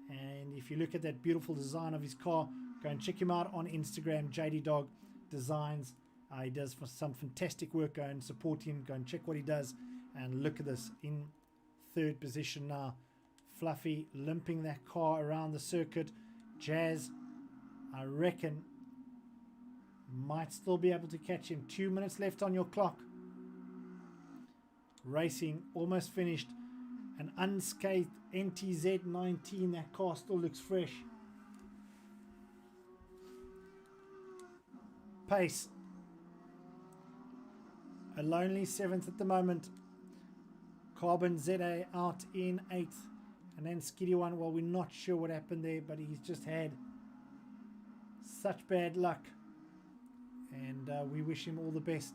and if you look at that beautiful design of his car, go and check him out on Instagram, JD Dog Designs. He does some fantastic work. Go and support him. Go and check what he does. And look at this, in 3rd position now. Fluffy limping that car around the circuit. Jazz I reckon might still be able to catch him. 2 minutes left on your clock. Racing almost finished. An unscathed NTZ 19. That car still looks fresh. Pace. A lonely 7th at the moment. Carbon ZA out in 8th. And then Skiddy One, well, we're not sure what happened there, but he's just had such bad luck. And we wish him all the best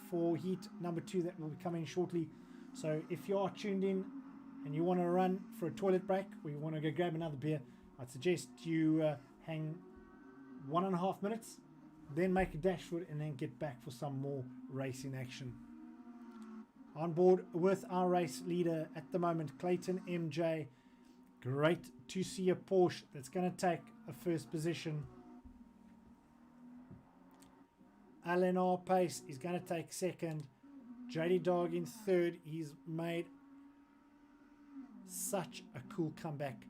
for heat number 2 that will be coming shortly. So if you are tuned in and you want to run for a toilet break, or you want to go grab another beer, I'd suggest you hang 1.5 minutes, then make a dash for it, and then get back for some more racing action. On board with our race leader at the moment, Clayton MJ. Great to see a Porsche that's going to take a first position. LNR Pace is going to take second. JD Dog in third. He's made such a cool comeback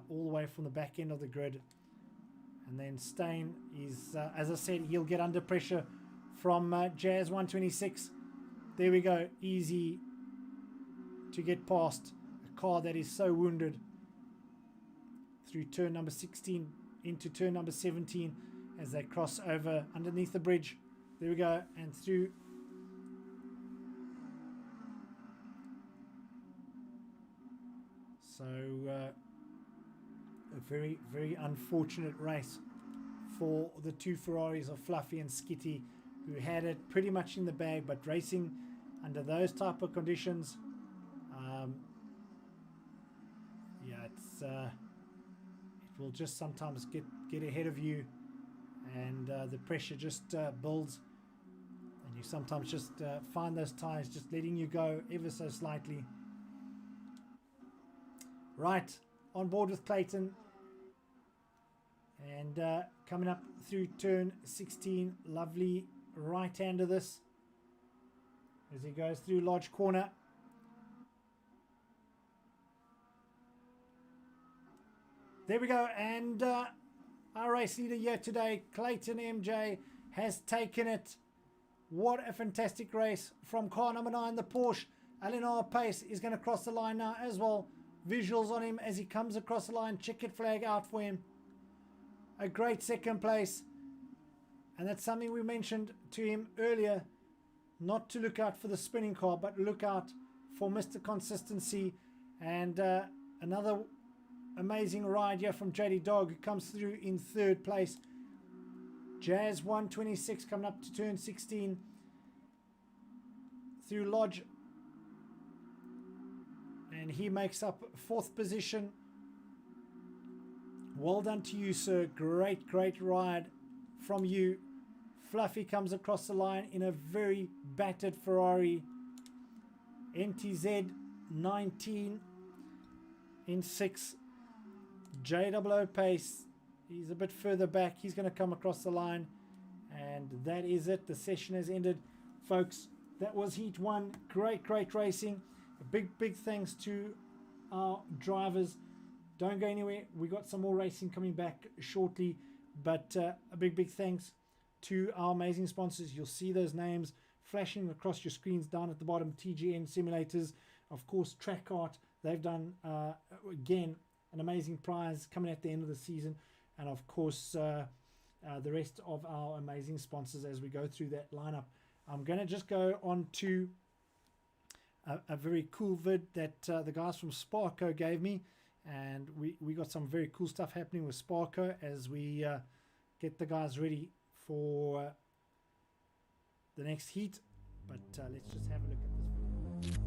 all the way from the back end of the grid. And then Stain is, as I said, he'll get under pressure from Jazz 126. There we go. Easy to get past a car that is so wounded. Through turn number 16 into turn number 17 as they cross over underneath the bridge. There we go. And through. So a very, very unfortunate race for the two Ferraris of Fluffy and Skitty, who had it pretty much in the bag, but racing under those type of conditions, yeah, it's it will just sometimes get ahead of you, and the pressure just builds, and you sometimes just find those tires just letting you go ever so slightly. Right, on board with Clayton, and coming up through turn 16, lovely right hand of this as he goes through Lodge Corner. There we go, and our race leader here today, Clayton MJ, has taken it. What a fantastic race from car number 9, the Porsche. LNR Pace is going to cross the line now as well. Visuals on him as he comes across the line. Checkered flag out for him. A great second place. And that's something we mentioned to him earlier. Not to look out for the spinning car, but look out for Mr. Consistency. And another amazing ride here from JD Dog, who comes through in third place. Jazz 126 coming up to turn 16. Through Lodge. And he makes up 4th position. Well done to you, sir. Great, great ride from you. Fluffy comes across the line in a very battered Ferrari. NTZ 19 in 6th. JOO Pace, he's a bit further back. He's going to come across the line. And that is it. The session has ended. Folks, that was Heat 1. Great, great racing. A big thanks to our drivers. Don't go anywhere. We got some more racing coming back shortly. But a big thanks to our amazing sponsors. You'll see those names flashing across your screens down at the bottom. TGN Simulators, of course, Track Art. They've done, again, an amazing prize coming at the end of the season. And, of course, the rest of our amazing sponsors as we go through that lineup. I'm going to just go on to a very cool vid that the guys from Sparco gave me. And we got some very cool stuff happening with Sparco as we get the guys ready for the next heat. But let's just have a look at this video.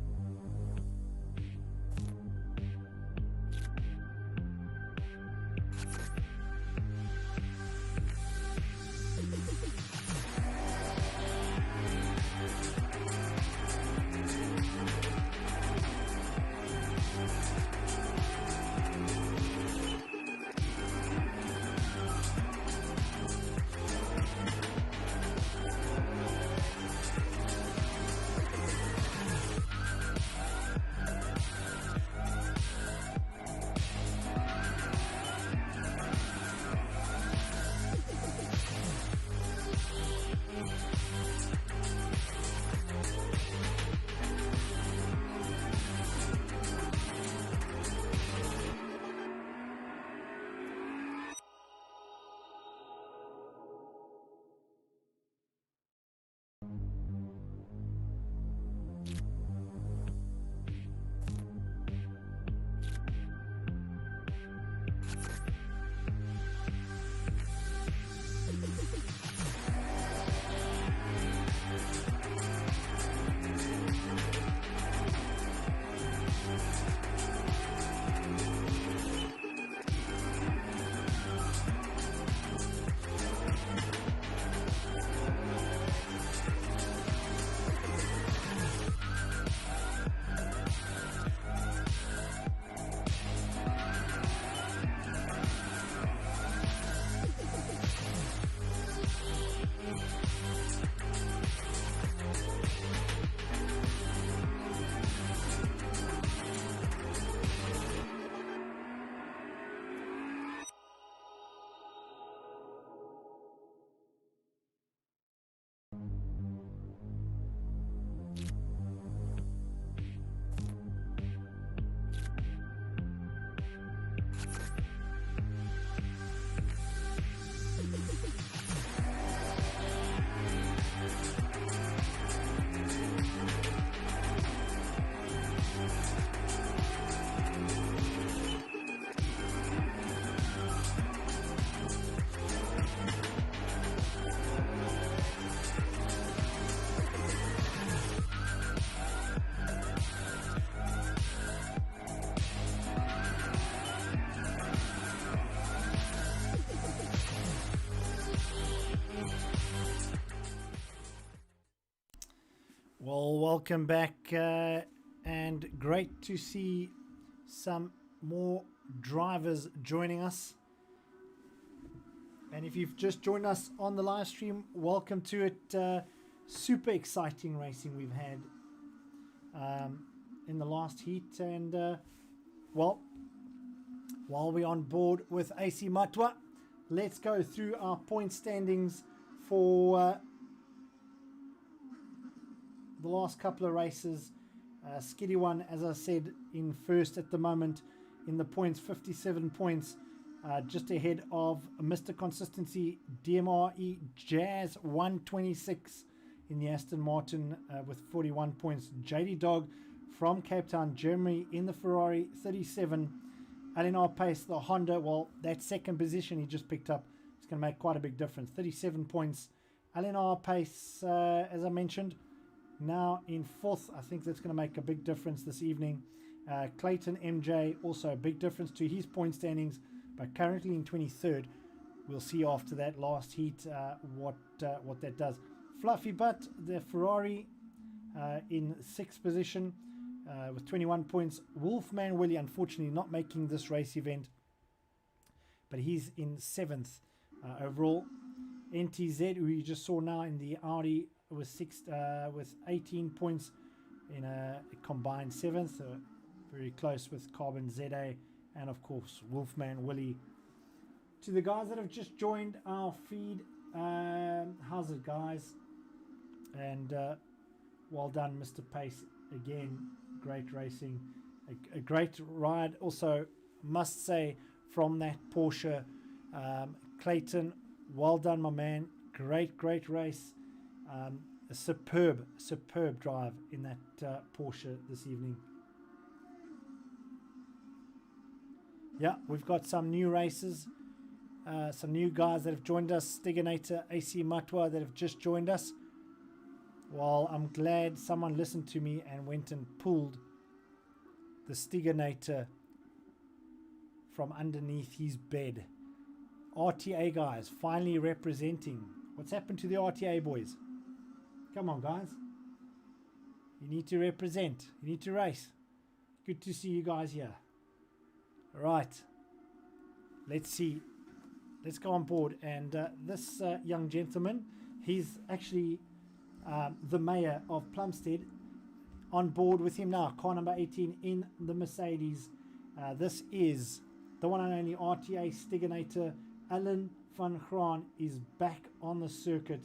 Well, welcome back, and great to see some more drivers joining us. And if you've just joined us on the live stream, welcome to it. Super exciting racing we've had in the last heat. And, well, while we're on board with AC Matwa, let's go through our point standings for the last couple of races. Skiddy One, as I said, in first at the moment in the points, 57 points, just ahead of Mr. Consistency, DMRE Jazz 126 in the Aston Martin with 41 points. JD Dog from Cape Town, Germany in the Ferrari 37. LNR Pace, the Honda, well, that second position he just picked up, it's going to make quite a big difference. 37 points. LNR Pace, as I mentioned, now in fourth. I think that's going to make a big difference this evening. Clayton MJ, also a big difference to his point standings, but currently in 23rd. We'll see after that last heat what that does. Fluffy Butt, the Ferrari, in sixth position with 21 points. Wolfman Willie, unfortunately not making this race event, but he's in seventh overall. NTZ, who you just saw now in the Audi, was sixth with 18 points in a combined seventh, very close with Carbon ZA and of course Wolfman Willie. To the guys that have just joined our feed, how's it, guys? And well done, Mr. Pace, again, great racing, a great ride also, must say, from that Porsche. Clayton, well done, my man, great race. A superb drive in that Porsche this evening. Yeah, we've got some new races, some new guys that have joined us. Stiganator, AC Matwa, that have just joined us. Well, I'm glad someone listened to me and went and pulled the Stiganator from underneath his bed. RTA guys, finally representing. What's happened to the RTA boys? Come on, guys. You need to represent. You need to race. Good to see you guys here. All right. Let's see. Let's go on board. And this young gentleman, he's actually the mayor of Plumstead. On board with him now. Car number 18 in the Mercedes. This is the one and only RTA Stiganator. Alan van Graan is back on the circuit.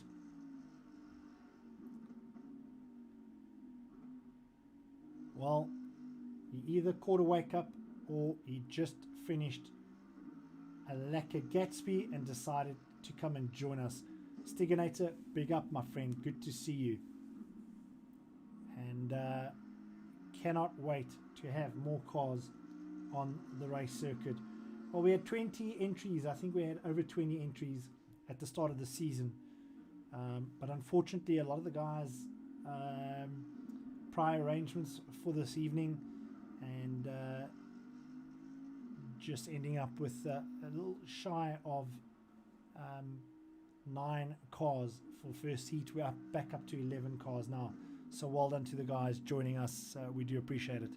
Well, he either caught a wake up or he just finished a lacquer Gatsby and decided to come and join us. Stiganator, big up, my friend. Good to see you. And cannot wait to have more cars on the race circuit. Well, we had 20 entries. I think we had over 20 entries at the start of the season. But unfortunately, a lot of the guys prior arrangements for this evening, and just ending up with a little shy of 9 cars for first heat. We're back up to 11 cars now. So well done to the guys joining us. We do appreciate it.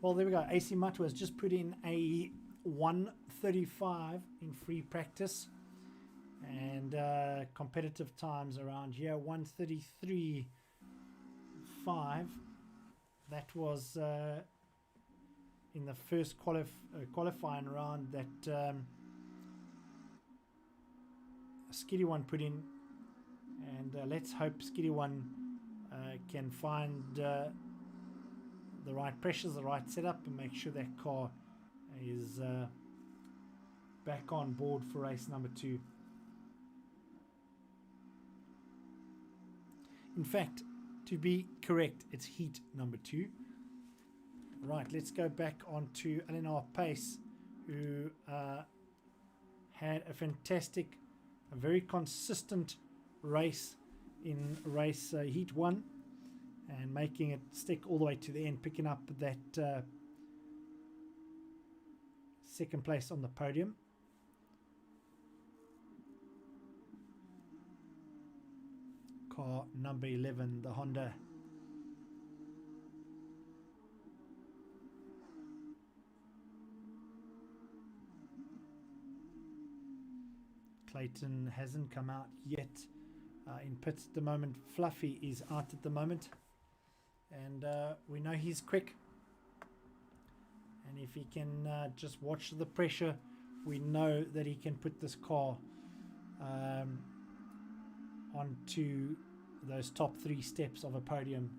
Well, there we go. AC Matwa has just put in a 1:35 in free practice, and competitive times around here 1:33.5. That was in the first qualifying round that Skiddy One put in, and let's hope Skiddy One can find the right pressures, the right setup, and make sure that car is back on board for race number 2. In fact, to be correct, it's heat number 2. Right, let's go back on to LNR Pace, who had a fantastic, a very consistent race in race heat 1, and making it stick all the way to the end, picking up that second place on the podium. car number 11, the Honda. Clayton hasn't come out yet in pits at the moment. Fluffy is out at the moment, and we know he's quick, and if he can just watch the pressure, we know that he can put this car onto those top 3 steps of a podium.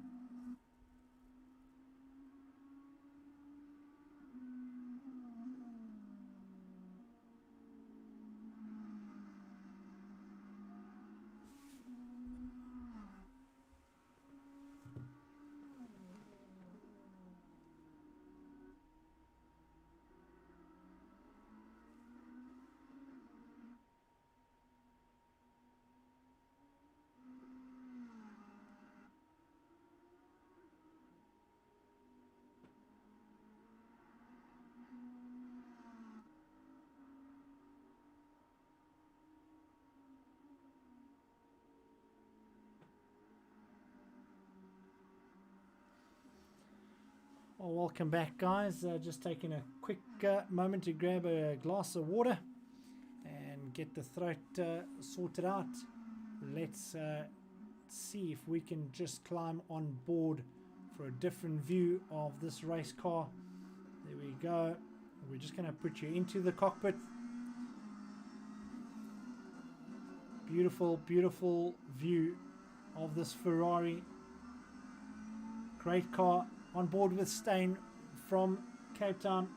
Well, welcome back, guys. Just taking a quick moment to grab a glass of water and get the throat sorted out. Let's see if we can just climb on board for a different view of this race car. There we go. We're just going to put you into the cockpit. Beautiful, beautiful view of this Ferrari. Great car. On board with Stain from Cape Town.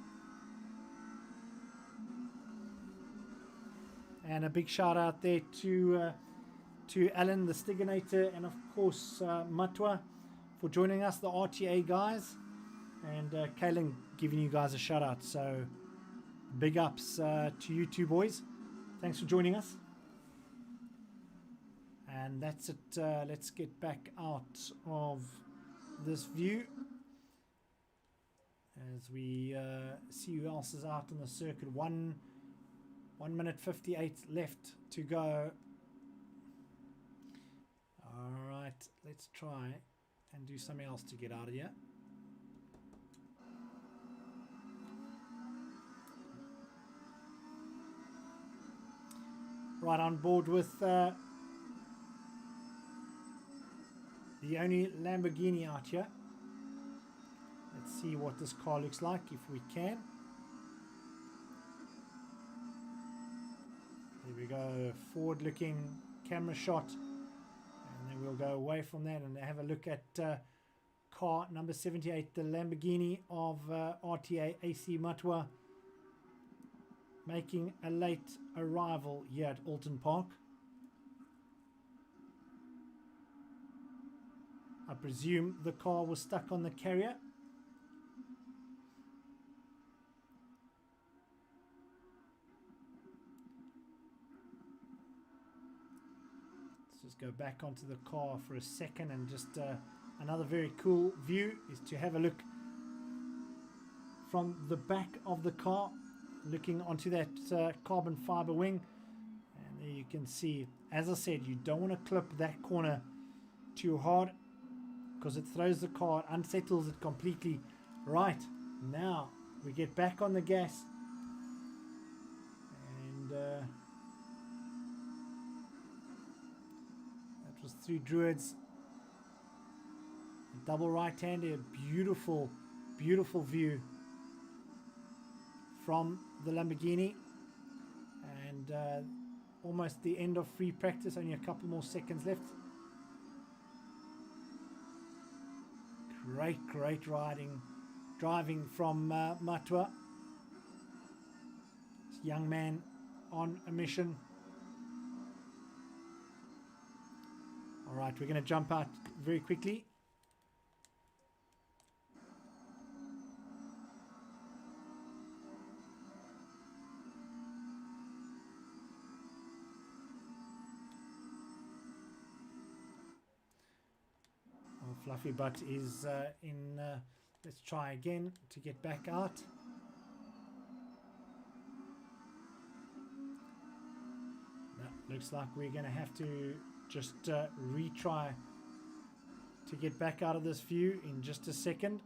And a big shout out there to Alan the Stiganator, and of course Matwa for joining us, the RTA guys, and Kaylin giving you guys a shout out. So big ups to you two boys. Thanks for joining us. And that's it. Let's get back out of this view as we see who else is out on the circuit. 1 minute 58 left to go. Alright, let's try and do something else to get out of here. Right, on board with the only Lamborghini out here. Let's see what this car looks like if we can. There we go, forward looking camera shot, and then we'll go away from that and have a look at car number 78, the Lamborghini of RTA AC Matwa, making a late arrival here at Oulton Park. I presume the car was stuck on the carrier. Just go back onto the car for a second, and just another very cool view is to have a look from the back of the car, looking onto that carbon fiber wing, and there you can see, as I said, you don't want to clip that corner too hard because it throws the car, unsettles it completely. Right, now we get back on the gas, and was through Druids, double right hander. Beautiful, beautiful view from the Lamborghini, and almost the end of free practice, only a couple more seconds left. Great driving from Matwa. This young man on a mission. All right, we're going to jump out very quickly. Oh, Fluffy Butt is in. Let's try again to get back out. No, looks like we're going to have to just retry to get back out of this view in just a second.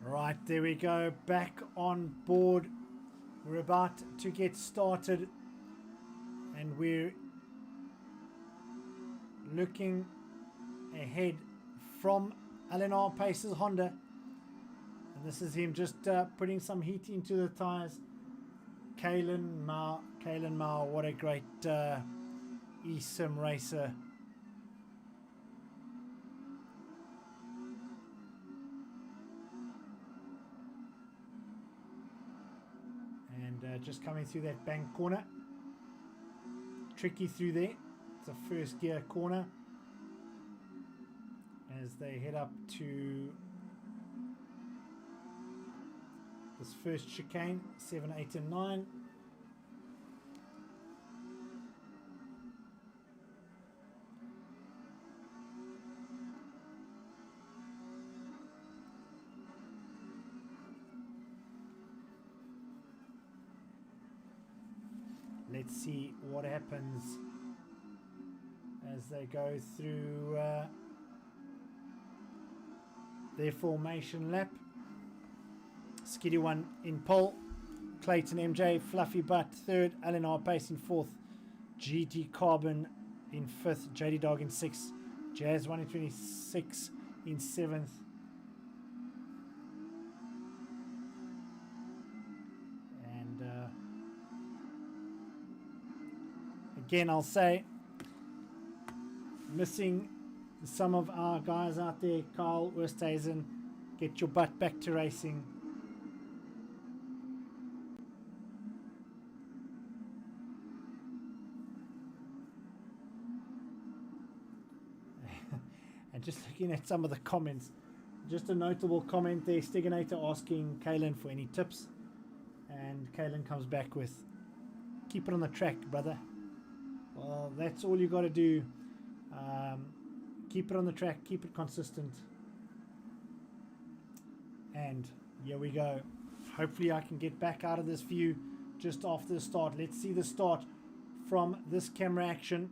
Right, there we go, back on board. We're about to get started and we're looking ahead from Alan Pace's Honda, and this is him just putting some heat into the tires. Kalen Mao, what a great eSIM racer. And just coming through that bank corner, tricky through there. It's a first gear corner as they head up to this first chicane, 7, 8 and 9. Let's see what happens as they go through their formation lap. Skiddy One in pole. Clayton MJ, Fluffy Butt third. LNR Pace in fourth. GT Carbon in fifth. JD Dog in sixth. Jazz 1 in 26 in seventh. And again, I'll say, missing some of our guys out there. Carl Westhuizen, get your butt back to racing. And just looking at some of the comments, just a notable comment there, Stiganator asking Kalen for any tips, and Kalen comes back with, keep it on the track, brother. Well, that's all you got to do. Keep it on the track, keep it consistent. And here we go. Hopefully I can get back out of this view just after the start. Let's see the start from this camera action.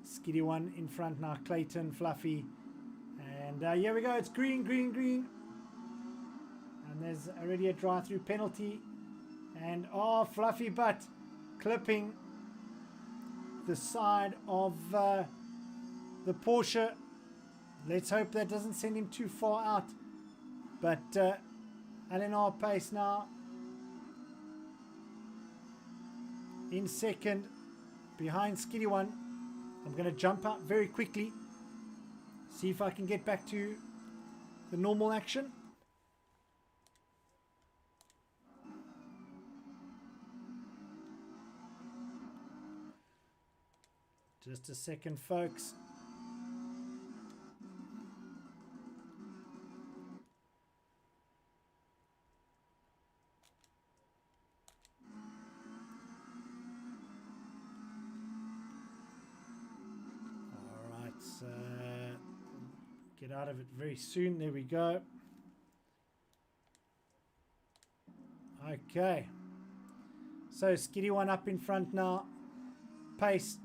Skiddy One in front now, Clayton, Fluffy. And here we go, it's green, green, green. And there's already a drive-through penalty. And Fluffy Butt clipping the side of the Porsche. Let's hope that doesn't send him too far out. But LNR Pace now in second behind Skiddy One. I'm going to jump out very quickly, see if I can get back to the normal action. Just a second, folks. Get out of it very soon. There we go. Okay. So Skiddy One up in front now. Pace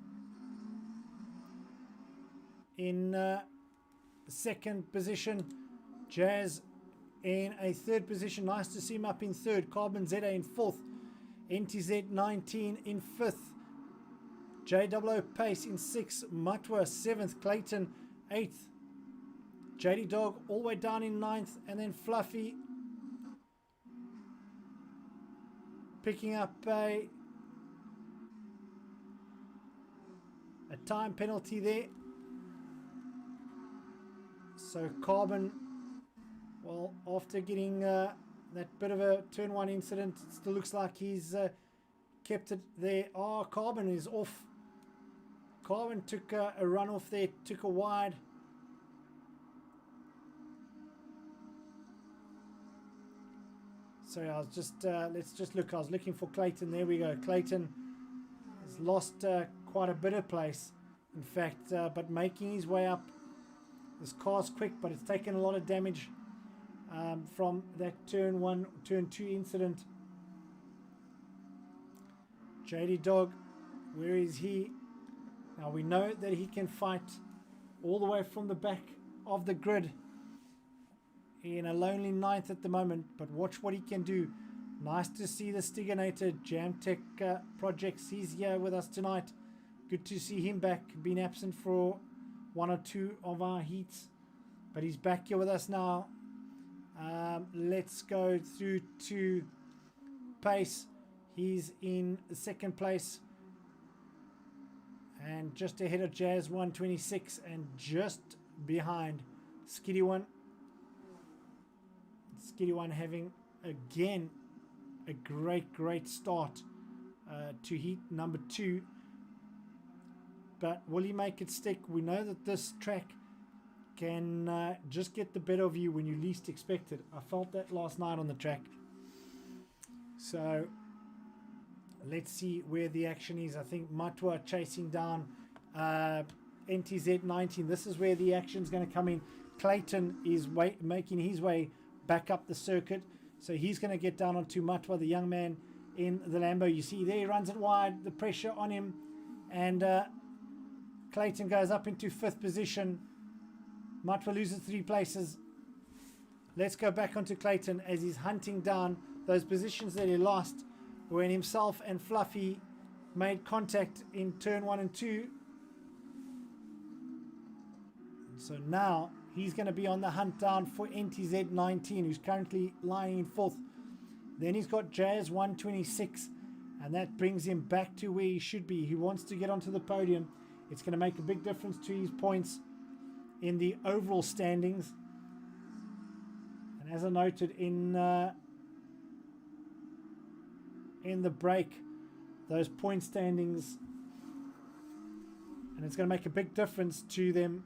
in second position. Jazz in a third position. Nice to see him up in third. Carbon ZA in fourth. NTZ 19 in fifth. JWO Pace in sixth. Matwa seventh. Clayton eighth. JD Dog all the way down in ninth, and then Fluffy picking up a time penalty there. So Carbon, well, after getting that bit of a turn one incident, it still looks like he's kept it there. Carbon is off. Carbon took a run off there, took a wide. Sorry, I was just, let's just look. I was looking for Clayton. There we go. Clayton has lost quite a bit of place, in fact, but making his way up. This car's quick, but it's taken a lot of damage from that turn one, turn two incident. JD Dog, where is he? Now we know that he can fight all the way from the back of the grid. In a lonely ninth at the moment, but watch what he can do. Nice to see the Stiganator Jamtech projects. He's here with us tonight. Good to see him back. Been absent for one or two of our heats, but he's back here with us now. Let's go through to Pace. He's in second place and just ahead of Jazz 126 and just behind Skiddy One. Skiddy One having again a great start to heat number 2, but will he make it stick? We know that this track can just get the better of you when you least expect it. I felt that last night on the track. So let's see where the action is. I think Matwa chasing down NTZ 19. This is where the action is going to come in. Clayton is making his way back up the circuit, so he's going to get down onto Matwa, the young man in the Lambo. You see there, he runs it wide, the pressure on him, and Clayton goes up into 5th position. Matwa loses 3 places. Let's go back onto Clayton as he's hunting down those positions that he lost when himself and Fluffy made contact in turn 1 and 2. So now he's going to be on the hunt down for NTZ 19, who's currently lying in 4th. Then he's got Jazz 126, and that brings him back to where he should be. He wants to get onto the podium. It's going to make a big difference to his points in the overall standings. And as I noted in the break, those point standings, and it's going to make a big difference to them.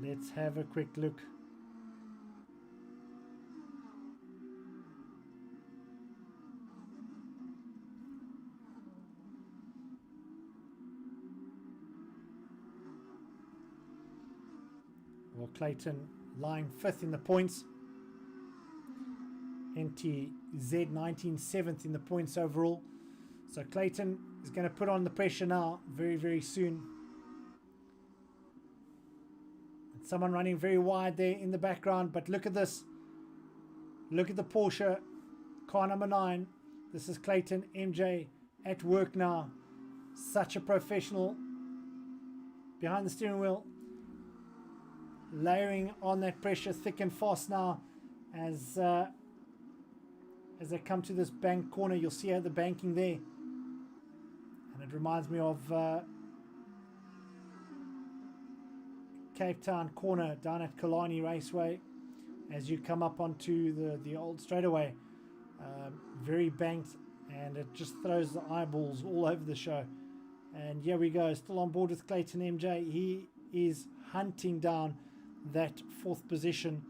Let's have a quick look. Well, Clayton lying 5th in the points. NTZ 19 7th in the points overall. So Clayton is going to put on the pressure now very, very soon. Someone running very wide there in the background, but look at this. Look at the Porsche car number 9. This is Clayton MJ at work now. Such a professional behind the steering wheel, layering on that pressure thick and fast now. As they come to this bank corner, you'll see the banking there, and it reminds me of Cape Town corner down at Killarney Raceway as you come up onto the old straightaway. Very banked, and it just throws the eyeballs all over the show. And here we go, still on board with Clayton MJ. He is hunting down that 4th position,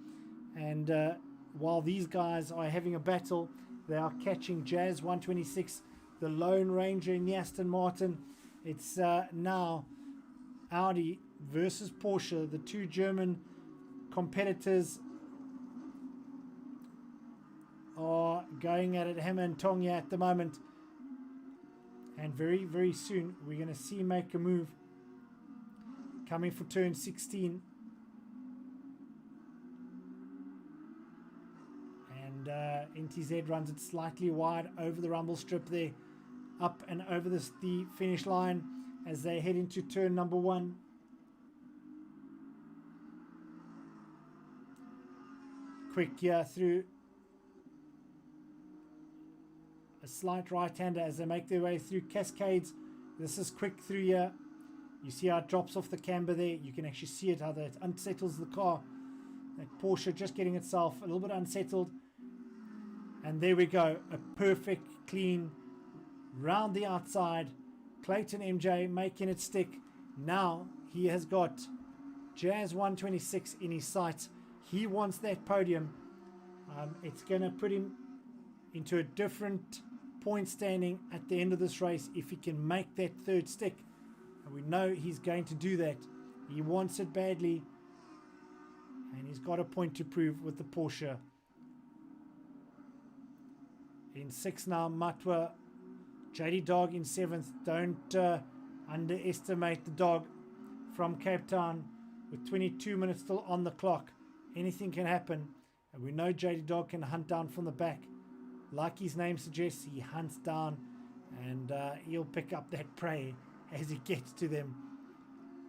and while these guys are having a battle, they are catching Jazz 126, the Lone Ranger in the Aston Martin. It's now Audi versus Porsche, the two German competitors are going at it hammer and tong at the moment, and very, very soon we're going to see make a move coming for turn 16. And NTZ runs it slightly wide over the rumble strip there, up and over the finish line as they head into turn number 1. Quick here through a slight right-hander as they make their way through Cascades. This is quick through here. You see how it drops off the camber there. You can actually see it, how that unsettles the car. That Porsche just getting itself a little bit unsettled. And there we go. A perfect, clean, round the outside. Clayton MJ making it stick. Now he has got Jazz 126 in his sights. He wants that podium. It's going to put him into a different point standing at the end of this race if he can make that 3rd stick. And we know he's going to do that. He wants it badly. And he's got a point to prove with the Porsche. In 6th now, Matwa. JD Dog in 7th. Don't underestimate the dog from Cape Town with 22 minutes still on the clock. Anything can happen, and we know JD Dog can hunt down from the back. Like his name suggests, he hunts down, and he'll pick up that prey as he gets to them.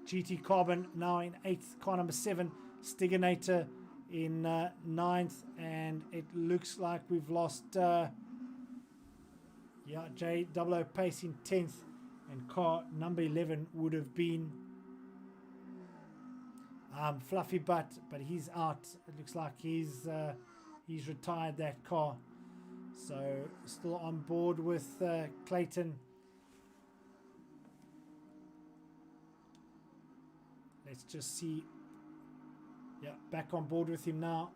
GT Carbon now in 8th, car number 7. Stiganator in 9th, and it looks like we've lost J00 Pace in 10th, and car number 11 would have been Fluffy Butt, but he's out. It looks like he's retired that car. So still on board with Clayton. Let's just see. Yeah, back on board with him now.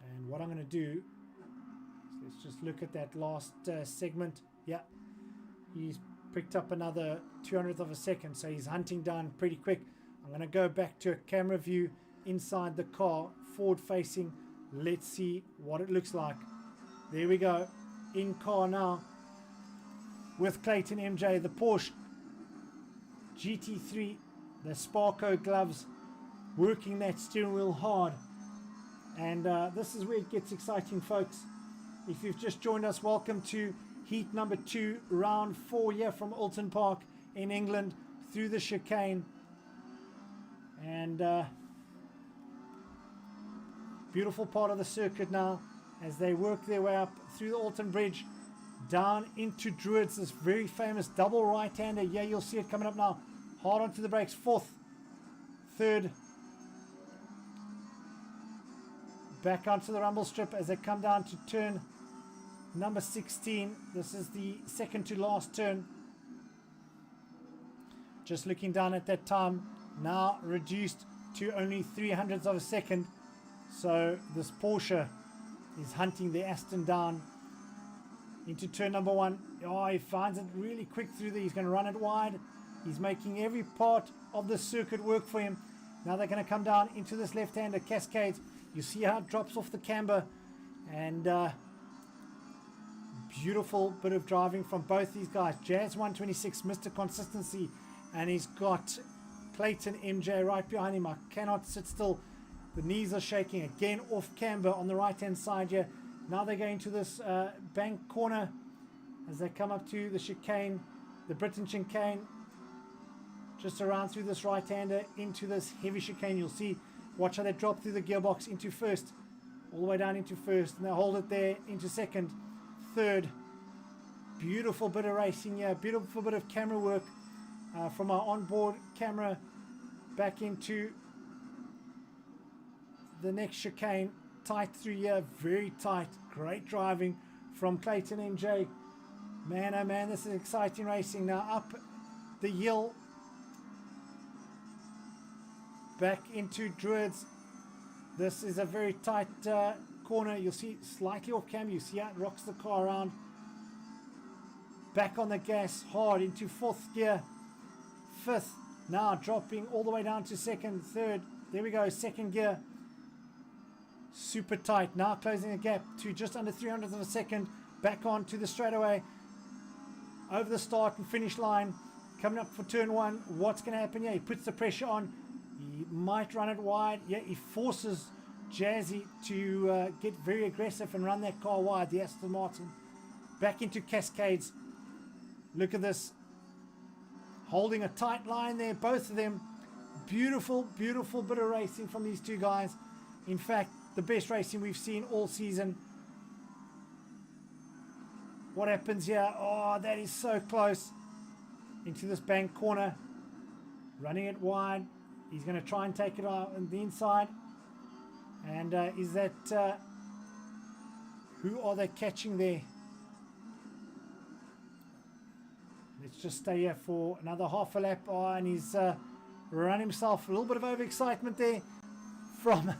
And what I'm going to do is let's just look at that last segment. Yeah, he's picked up another 200th of a second, so he's hunting down pretty quick. I'm going to go back to a camera view inside the car, forward facing. Let's see what it looks like. There we go. In car now with Clayton MJ, the Porsche GT3, the Sparko gloves, working that steering wheel hard. And this is where it gets exciting, folks. If you've just joined us, welcome to heat number 2, round 4 here from Oulton Park in England through the chicane. And beautiful part of the circuit now as they work their way up through the Oulton Bridge down into Druids, this very famous double right-hander. Yeah, you'll see it coming up now. Hard onto the brakes, 4th, 3rd. Back onto the rumble strip as they come down to turn number 16. This is the second to last turn. Just looking down at that time, now reduced to only 300ths of a second. So this Porsche is hunting the Aston down into turn number 1. Oh, he finds it really quick through there. He's going to run it wide. He's making every part of the circuit work for him. Now they're going to come down into this left-hander, Cascades. You see how it drops off the camber, and beautiful bit of driving from both these guys. Jazz 126, Mr. Consistency, and he's got Clayton MJ right behind him. I cannot sit still. The knees are shaking again off camber on the right-hand side here. Now they're going to this bank corner as they come up to the chicane, the Britain chicane, just around through this right-hander into this heavy chicane. You'll see, watch how they drop through the gearbox into first, all the way down into first, and they hold it there into second, third. Beautiful bit of racing here, beautiful bit of camera work from our onboard camera back into the next chicane. Tight through here, very tight. Great driving from Clayton MJ. Man, oh man, this is exciting racing. Now up the hill, back into Druids. This is a very tight corner. You'll see slightly off cam. You see how it rocks the car around. Back on the gas, hard into 4th gear. 5th, now dropping all the way down to 2nd, 3rd. There we go, 2nd gear. Super tight. Now closing the gap to just under 300ths of a second. Back on to the straightaway. Over the start and finish line. Coming up for turn 1. What's going to happen here? He puts the pressure on. He might run it wide. Yeah, he forces Jazzy to get very aggressive and run that car wide. The Aston Martin. Back into Cascades. Look at this. Holding a tight line there. Both of them. Beautiful, beautiful bit of racing from these two guys. In fact, the best racing we've seen all season. What happens here? Oh, that is so close. Into this bank corner. Running it wide. He's going to try and take it out on the inside. And is that... who are they catching there? Let's just stay here for another half a lap. Oh, and he's run himself. A little bit of overexcitement there from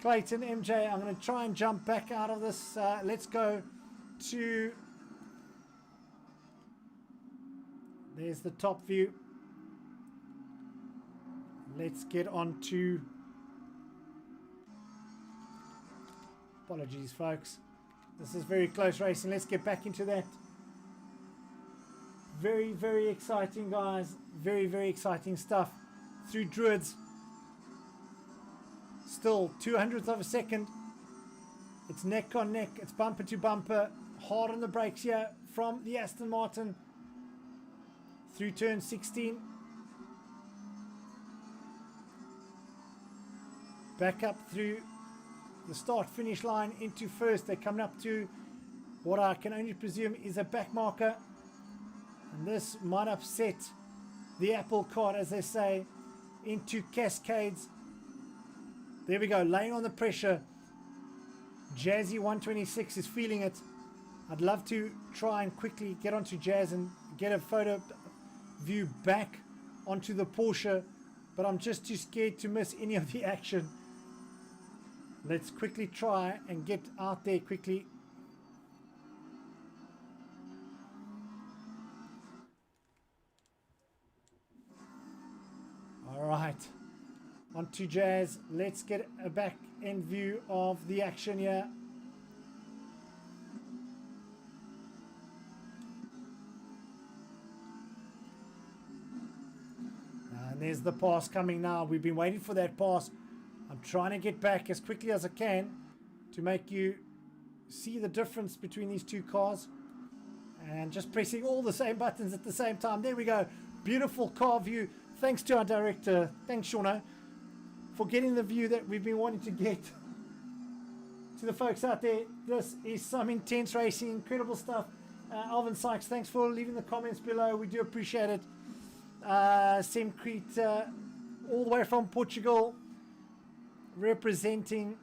Clayton MJ. I'm going to try and jump back out of this. Let's go to... There's the top view. Let's get on to... Apologies, folks. This is very close racing. Let's get back into that. Very, very exciting, guys. Very, very exciting stuff. Through Druids. Still 200ths of a second. It's neck on neck. It's bumper to bumper. Hard on the brakes here from the Aston Martin. Through turn 16. Back up through the start finish line into first. They're coming up to what I can only presume is a back marker. And this might upset the apple cart, as they say, into Cascades. There we go, laying on the pressure. Jazzy 126 is feeling it. I'd love to try and quickly get onto Jazz and get a photo view back onto the Porsche, but I'm just too scared to miss any of the action. Let's quickly try and get out there quickly. All right, onto Jazz. Let's get a back end view of the action here. There's the pass coming now. We've been waiting for that pass. I'm trying to get back as quickly as I can to make you see the difference between these two cars. And just pressing all the same buttons at the same time. There we go. Beautiful car view. Thanks to our director. Thanks, Shauno, for getting the view that we've been wanting to get. To the folks out there, this is some intense racing, incredible stuff. Alvin Sykes, thanks for leaving the comments below. We do appreciate it. Semcrete, all the way from Portugal, representing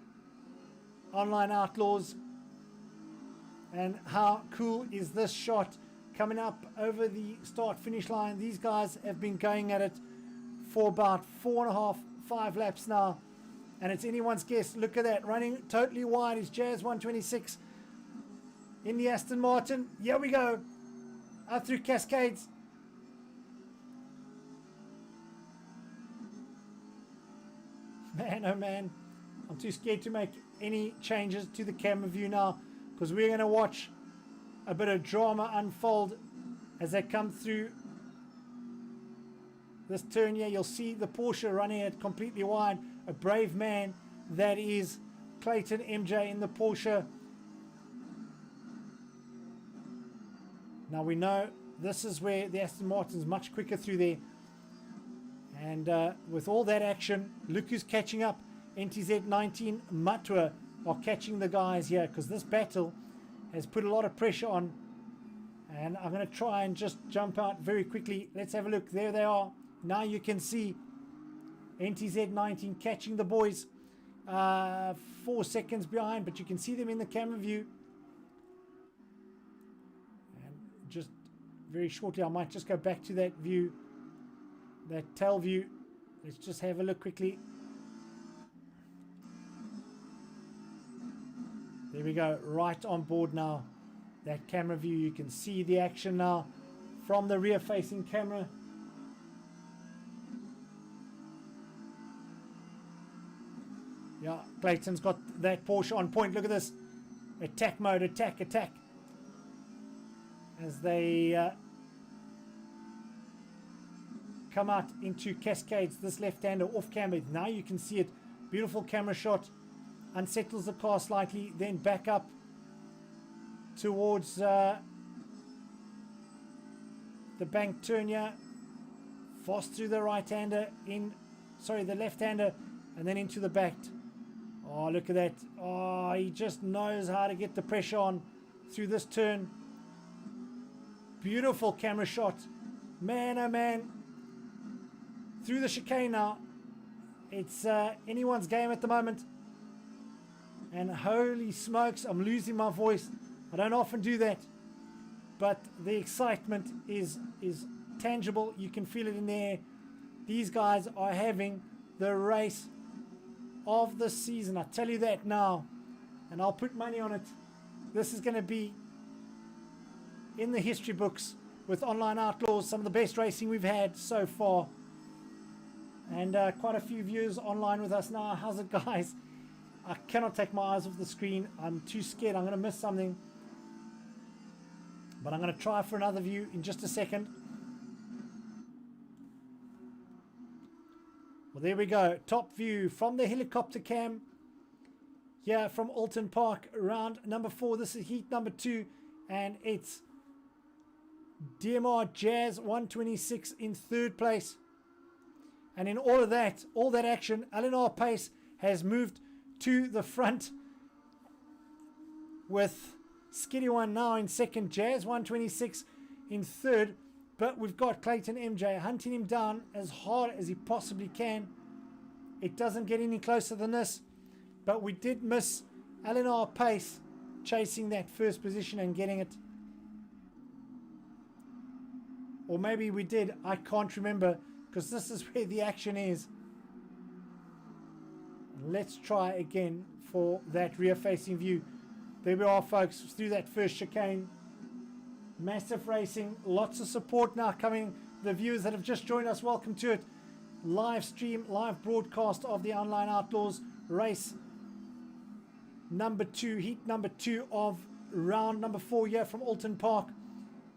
Online Outlaws. And how cool is this shot coming up over the start finish line? These guys have been going at it for about 4.5, 5 laps now, and it's anyone's guess. Look at that, running totally wide is Jazz 126 in the Aston Martin. Here we go, out through Cascades. Man, oh man, I'm too scared to make any changes to the camera view now, because we're going to watch a bit of drama unfold as they come through this turn here. You'll see the Porsche running it completely wide. A brave man, that is Clayton MJ in the Porsche. Now we know this is where the Aston Martin's much quicker through there. And with all that action, look who's catching up. NTZ 19 Matua are catching the guys here, because this battle has put a lot of pressure on. And I'm going to try and just jump out very quickly. Let's have a look. There they are. Now you can see NTZ 19 catching the boys 4 seconds behind, but you can see them in the camera view. And just very shortly, I might just go back to that view, that tail view. Let's just have a look quickly. There we go, right on board now. That camera view, you can see the action now from the rear facing camera. Yeah, Clayton's got that Porsche on point. Look at this. Attack mode, attack, attack. As they come out into Cascades, this left-hander off camber. Now you can see it. Beautiful camera shot. Unsettles the car slightly, then back up towards the bank turn here. Fast through the right-hander, the left-hander, and then into the back. Oh, look at that. Oh, he just knows how to get the pressure on through this turn. Beautiful camera shot. Man, oh man. Through the chicane now. It's anyone's game at the moment. And holy smokes, I'm losing my voice. I don't often do that. But the excitement is tangible. You can feel it in the air. These guys are having the race of the season. I tell you that now. And I'll put money on it. This is going to be in the history books with Online Outlaws. Some of the best racing we've had so far. And quite a few viewers online with us now. How's it, guys? I cannot take my eyes off the screen. I'm too scared. I'm going to miss something. But I'm going to try for another view in just a second. Well, there we go. Top view from the helicopter cam. Here from Oulton Park, round number 4. This is heat number 2. And it's DMR Jazz 126 in 3rd place. And in all that action, Eleanor Pace has moved to the front with Skiddy One now in 2nd, Jazz 126 in 3rd, but we've got Clayton MJ hunting him down as hard as he possibly can. It doesn't get any closer than this, but we did miss Eleanor Pace chasing that first position and getting it. Or maybe we did, I can't remember, because this is where the action is. Let's try again for that rear facing view. There we are, folks, through that first chicane. Massive racing, lots of support now coming. The viewers that have just joined us, welcome to it. Live stream, live broadcast of the Online Outlaws race number 2, heat number 2 of round number 4 here from Oulton Park.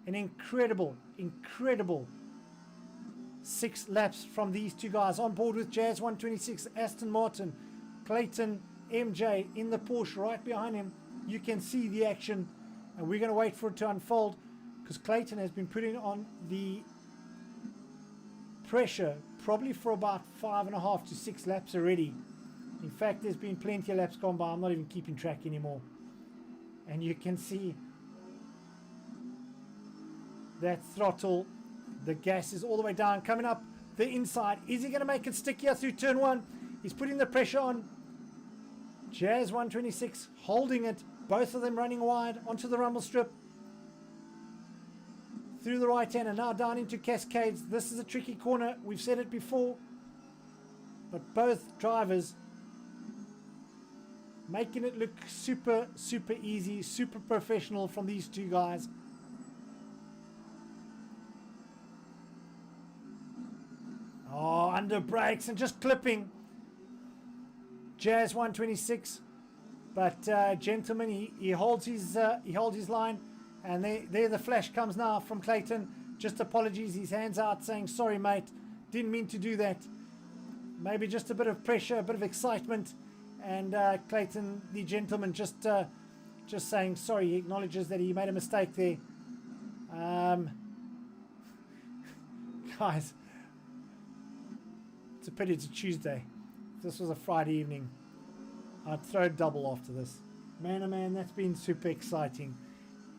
An incredible 6 laps from these two guys. On board with Jazz 126, Aston Martin, Clayton MJ in the Porsche right behind him. You can see the action, and we're going to wait for it to unfold because Clayton has been putting on the pressure probably for about 5.5 to 6 laps already. In fact, there's been plenty of laps gone by. I'm not even keeping track anymore. And you can see that throttle, the gas is all the way down, coming up the inside. Is he going to make it stick here through turn 1? He's putting the pressure on. Jazz 126 holding it. Both of them running wide onto the rumble strip. Through the right hand and now down into Cascades. This is a tricky corner. We've said it before. But both drivers making it look super, super easy, super professional from these two guys. Oh, under brakes and just clipping. Jazz 126. But gentlemen, he holds his line. And there the flash comes now from Clayton. Just apologies, his hands out saying, sorry mate, didn't mean to do that. Maybe just a bit of pressure, a bit of excitement. And Clayton, the gentleman, just saying sorry. He acknowledges that he made a mistake there. Guys, it's a pity it's a Tuesday. If this was a Friday evening, I'd throw a double after this. Man, oh man, that's been super exciting.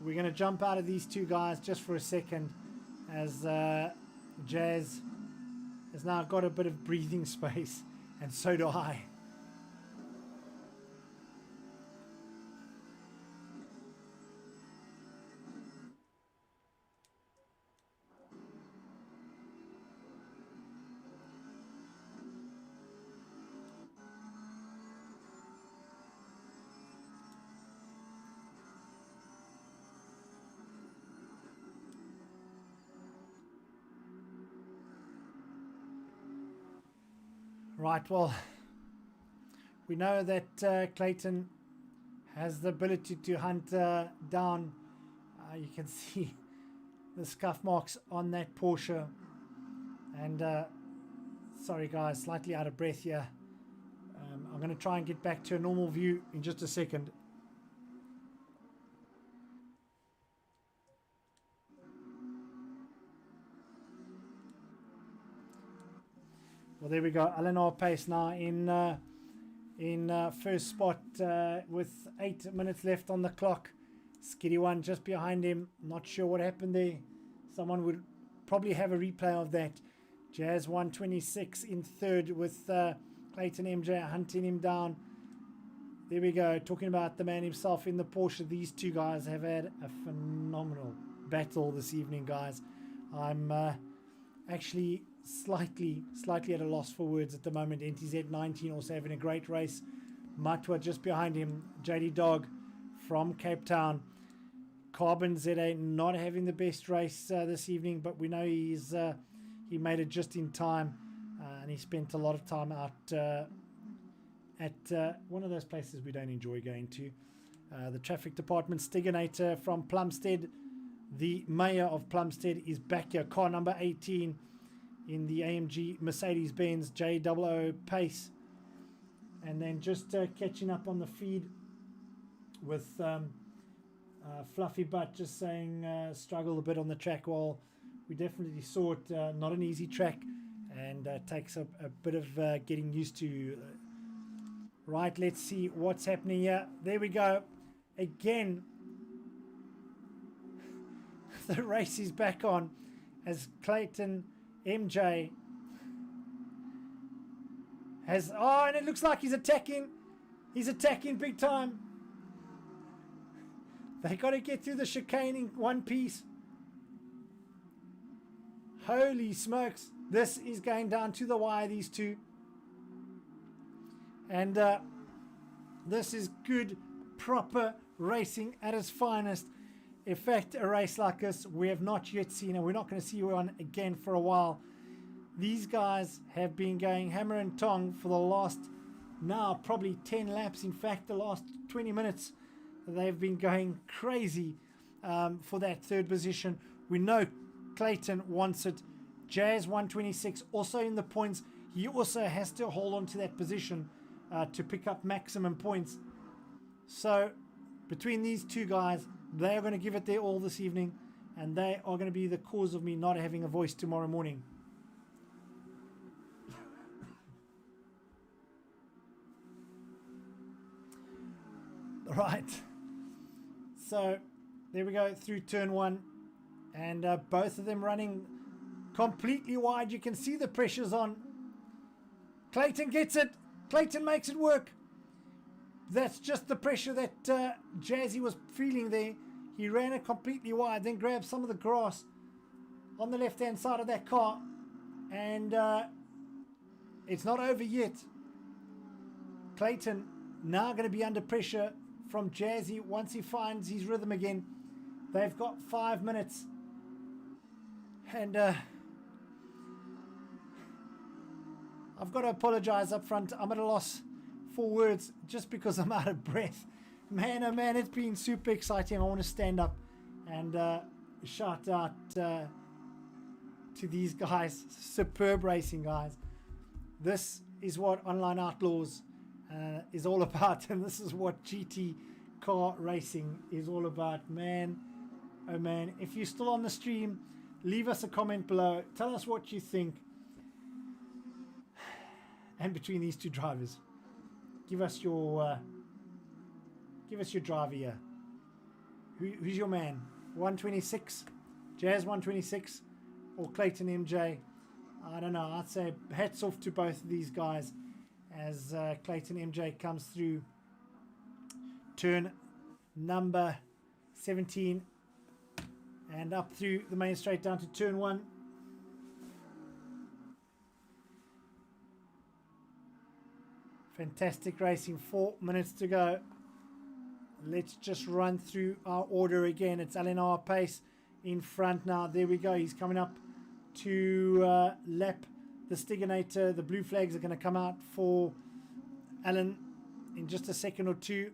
We're going to jump out of these two guys just for a second as Jazz has now got a bit of breathing space, and so do I. Right, well, we know that Clayton has the ability to hunt down. You can see the scuff marks on that Porsche. And sorry guys, slightly out of breath here. I'm going to try and get back to a normal view in just a second. Well, there we go. Eleanor Pace now in first spot with 8 minutes left on the clock. Skiddy one just behind him. Not sure what happened there. Someone would probably have a replay of that. Jazz 126 in third with Clayton MJ hunting him down. There we go. Talking about the man himself in the Porsche. These two guys have had a phenomenal battle this evening, guys. I'm actually slightly at a loss for words at the moment. NTZ 19 also having a great race. Matwa just behind him. JD Dog from Cape Town. Carbon ZA not having the best race this evening, but we know he made it just in time, and he spent a lot of time out at one of those places we don't enjoy going to, the traffic department. Stiganator from Plumstead, the mayor of Plumstead, is back here. Car number 18 in the AMG Mercedes-Benz JOO Pace. And then just catching up on the feed with Fluffy Butt just saying struggle a bit on the track. Well, we definitely saw it, not an easy track, and takes a bit of getting used to. Right, let's see what's happening here. There we go. Again, the race is back on as Clayton MJ has, and it looks like he's attacking big time. They got to get through the chicane in one piece. Holy smokes, this is going down to the wire, these two. And this is good, proper racing at its finest. In fact, a race like this we have not yet seen, and we're not going to see one again for a while. These guys have been going hammer and tong for the last, now probably 10 laps. In fact, the last 20 minutes, they've been going crazy for that third position. We know Clayton wants it. Jazz 126 also in the points. He also has to hold on to that position to pick up maximum points. So between these two guys, they are going to give it their all this evening, and they are going to be the cause of me not having a voice tomorrow morning. Right. So there we go through turn one, and both of them running completely wide. You can see the pressure's on. Clayton gets it. Clayton makes it work. That's just the pressure that Jazzy was feeling there. He ran it completely wide, then grabbed some of the grass on the left-hand side of that car. And it's not over yet. Clayton now going to be under pressure from Jazzy once he finds his rhythm again. They've got 5 minutes. And I've got to apologize up front. I'm at a loss for words just because I'm out of breath. Man, oh man, it's been super exciting. I want to stand up and shout out to these guys. Superb racing, guys. This is what Online Outlaws is all about, and this is what GT car racing is all about. Man, oh man, if you're still on the stream, leave us a comment below. Tell us what you think. And between these two drivers, give us your driver here. Who's your man? 126, Jazz 126, or Clayton MJ? I don't know. I'd say hats off to both of these guys as Clayton MJ comes through turn number 17 and up through the main straight down to turn 1. Fantastic racing. 4 minutes to go. Let's just run through our order again. It's Alan Pace in front now. There we go. He's coming up to lap the Stiganator. The blue flags are going to come out for Alan in just a second or two.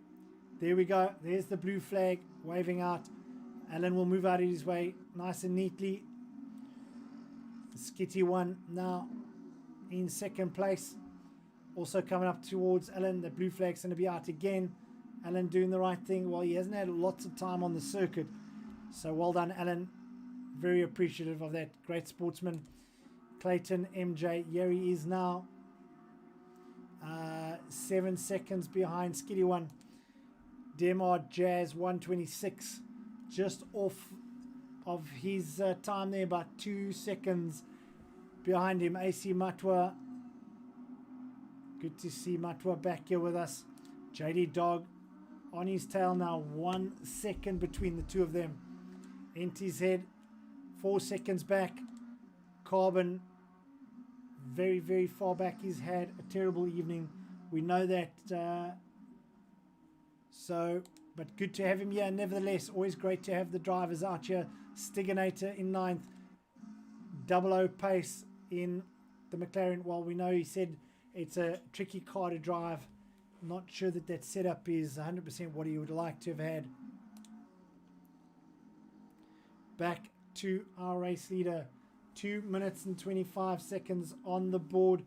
There we go. There's the blue flag waving out. Alan will move out of his way nice and neatly. Skitty one now in second place. Also coming up towards Alan. The blue flag's going to be out again. Alan doing the right thing. Well, he hasn't had lots of time on the circuit. So well done, Alan. Very appreciative of that. Great sportsman. Clayton MJ. Here he is now. 7 seconds behind Skitty one. Demar Jazz 126. Just off of his time there. About 2 seconds behind him. AC Matwa. Good to see Matwa back here with us. JD Dog on his tail now. 1 second between the two of them. Into his head. 4 seconds back. Carbon very, very far back. He's had a terrible evening. We know that. But good to have him here. Nevertheless, always great to have the drivers out here. Stiganator in 9th. 00 Pace in the McLaren. Well, we know he said it's a tricky car to drive. Not sure that that setup is 100% what he would like to have had. Back to our race leader. 2 minutes and 25 seconds on the board.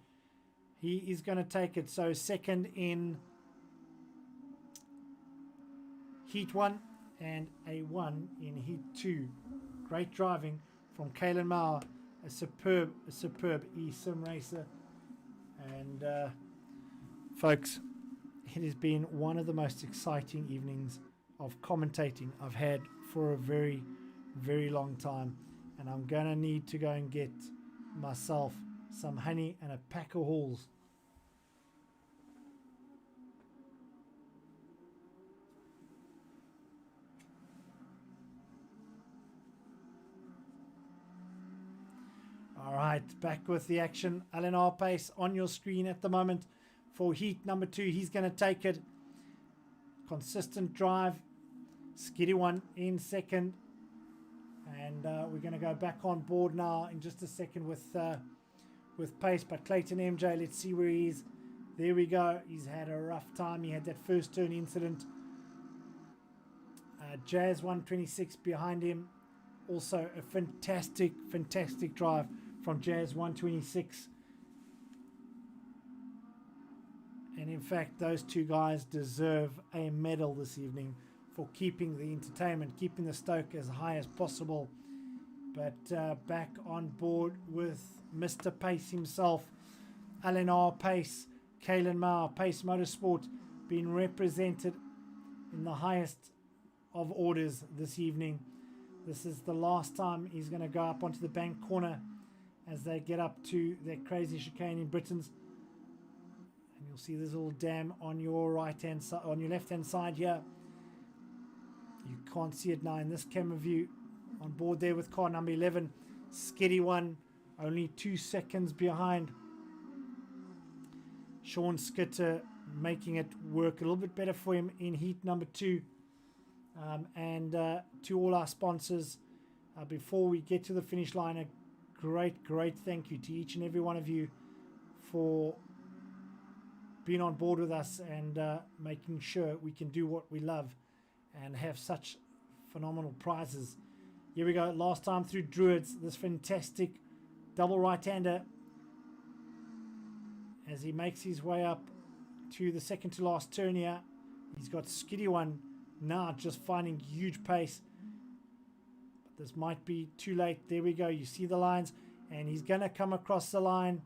He is going to take it. So second in Heat 1 and a 1 in Heat 2. Great driving from Kalen Mauer. A superb eSIM racer. And folks, it has been one of the most exciting evenings of commentating I've had for a very, very long time. And I'm going to need to go and get myself some honey and a pack of halls. All right, back with the action. Alan Pace on your screen at the moment for heat number 2. He's going to take it. Consistent drive. Skitty one in second. And we're going to go back on board now in just a second with Pace. But Clayton MJ, let's see where he is. There we go. He's had a rough time. He had that first turn incident. Jazz 126 behind him. Also a fantastic drive from Jazz 126. And in fact, those two guys deserve a medal this evening for keeping the entertainment, keeping the stoke as high as possible. But back on board with Mr. Pace himself, Alan R. Pace, Kalen Mauer, Pace Motorsport, being represented in the highest of orders this evening. This is the last time he's going to go up onto the bank corner as they get up to their crazy chicane in Britain's. And you'll see this little dam on your right hand side, on your left hand side here. You can't see it now in this camera view. On board there with car number 11, Skiddy One, only 2 seconds behind. Sean Skitter making it work a little bit better for him in heat number 2. And to all our sponsors, before we get to the finish line, a great thank you to each and every one of you for being on board with us and making sure we can do what we love and have such phenomenal prizes. Here we go, last time through Druids, this fantastic double right-hander as he makes his way up to the second to last turn here. He's got Skiddy One now just finding huge pace. But this might be too late. There we go, you see the lines, and he's going to come across the line.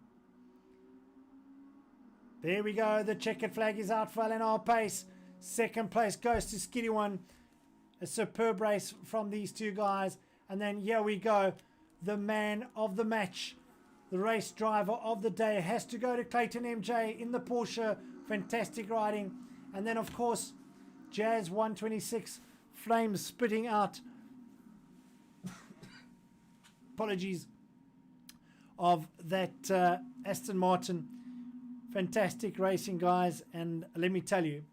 There we go, the checkered flag is out for LNR Pace. Second place goes to Skiddy One. A superb race from these two guys. And then here we go, the man of the match, the race driver of the day has to go to Clayton MJ in the Porsche. Fantastic riding. And then of course Jazz 126, flames spitting out apologies of that Aston Martin. Fantastic racing, guys, and let me tell you,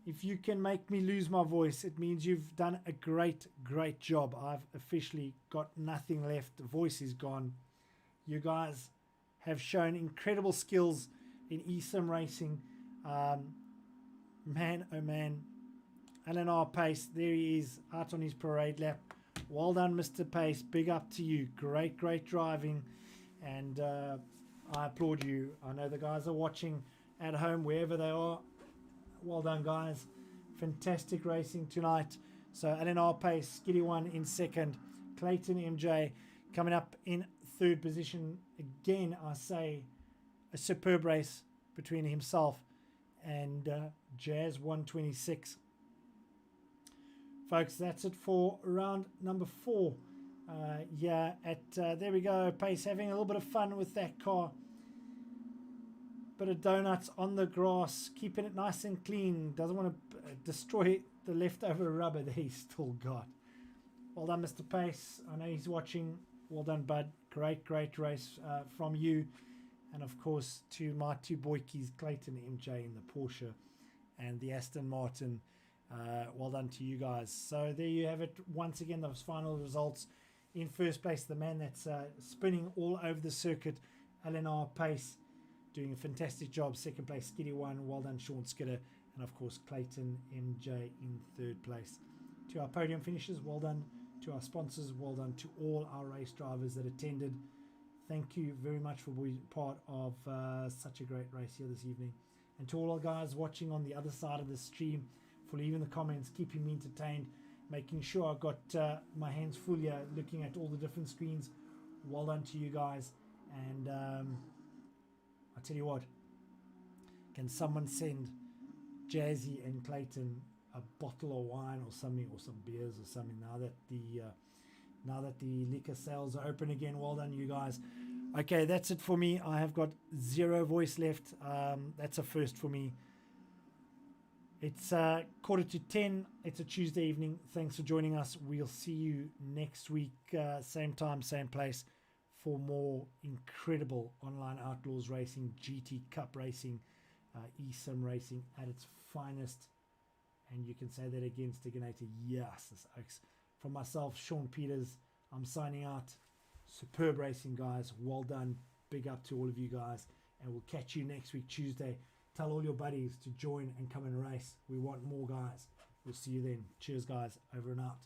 if you can make me lose my voice, it means you've done a great job. I've officially got nothing left. The voice is gone. You guys have shown incredible skills in eSIM racing. Man, oh man. Alan R. Pace, there he is, out on his parade lap. Well done, Mr. Pace. Big up to you. Great driving. And I applaud you. I know the guys are watching at home, wherever they are. Well done, guys. Fantastic racing tonight. So Alan R. Pace, Skiddy One in second. Clayton MJ coming up in third position. Again, I say a superb race between himself and Jazz 126. Folks, that's it for round number 4. There we go. Pace having a little bit of fun with that car. Bit of donuts on the grass, keeping it nice and clean. Doesn't want to destroy the leftover rubber that he's still got. Well done, Mr. Pace. I know he's watching. Well done, bud. Great race from you. And of course, to my two boykies, Clayton MJ in the Porsche and the Aston Martin. Well done to you guys. So there you have it. Once again, those final results. In first place, the man that's spinning all over the circuit, Alan R. Pace, doing a fantastic job. Second place, Skiddy One. Well done, Sean Skidder. And of course, Clayton MJ in third place. To our podium finishers, well done. To our sponsors, well done. To all our race drivers that attended, thank you very much for being part of such a great race here this evening. And to all our guys watching on the other side of the stream, for leaving the comments, keeping me entertained, making sure I got my hands full here, looking at all the different screens. Well done to you guys. And I tell you what, can someone send Jazzy and Clayton a bottle of wine or something, or some beers or something, now that the liquor sales are open again? Well done, you guys. Okay, that's it for me. I have got 0 voice left. That's a first for me. It's 9:45. It's a Tuesday evening. Thanks for joining us. We'll see you next week, same time, same place, for more incredible online Outlaws racing, GT Cup racing, eSIM racing at its finest. And you can say that again, Stiganator. Yes, Oaks. From myself, Sean Peters, I'm signing out. Superb racing, guys. Well done. Big up to all of you guys. And we'll catch you next week, Tuesday. Tell all your buddies to join and come and race. We want more guys. We'll see you then. Cheers, guys. Over and out.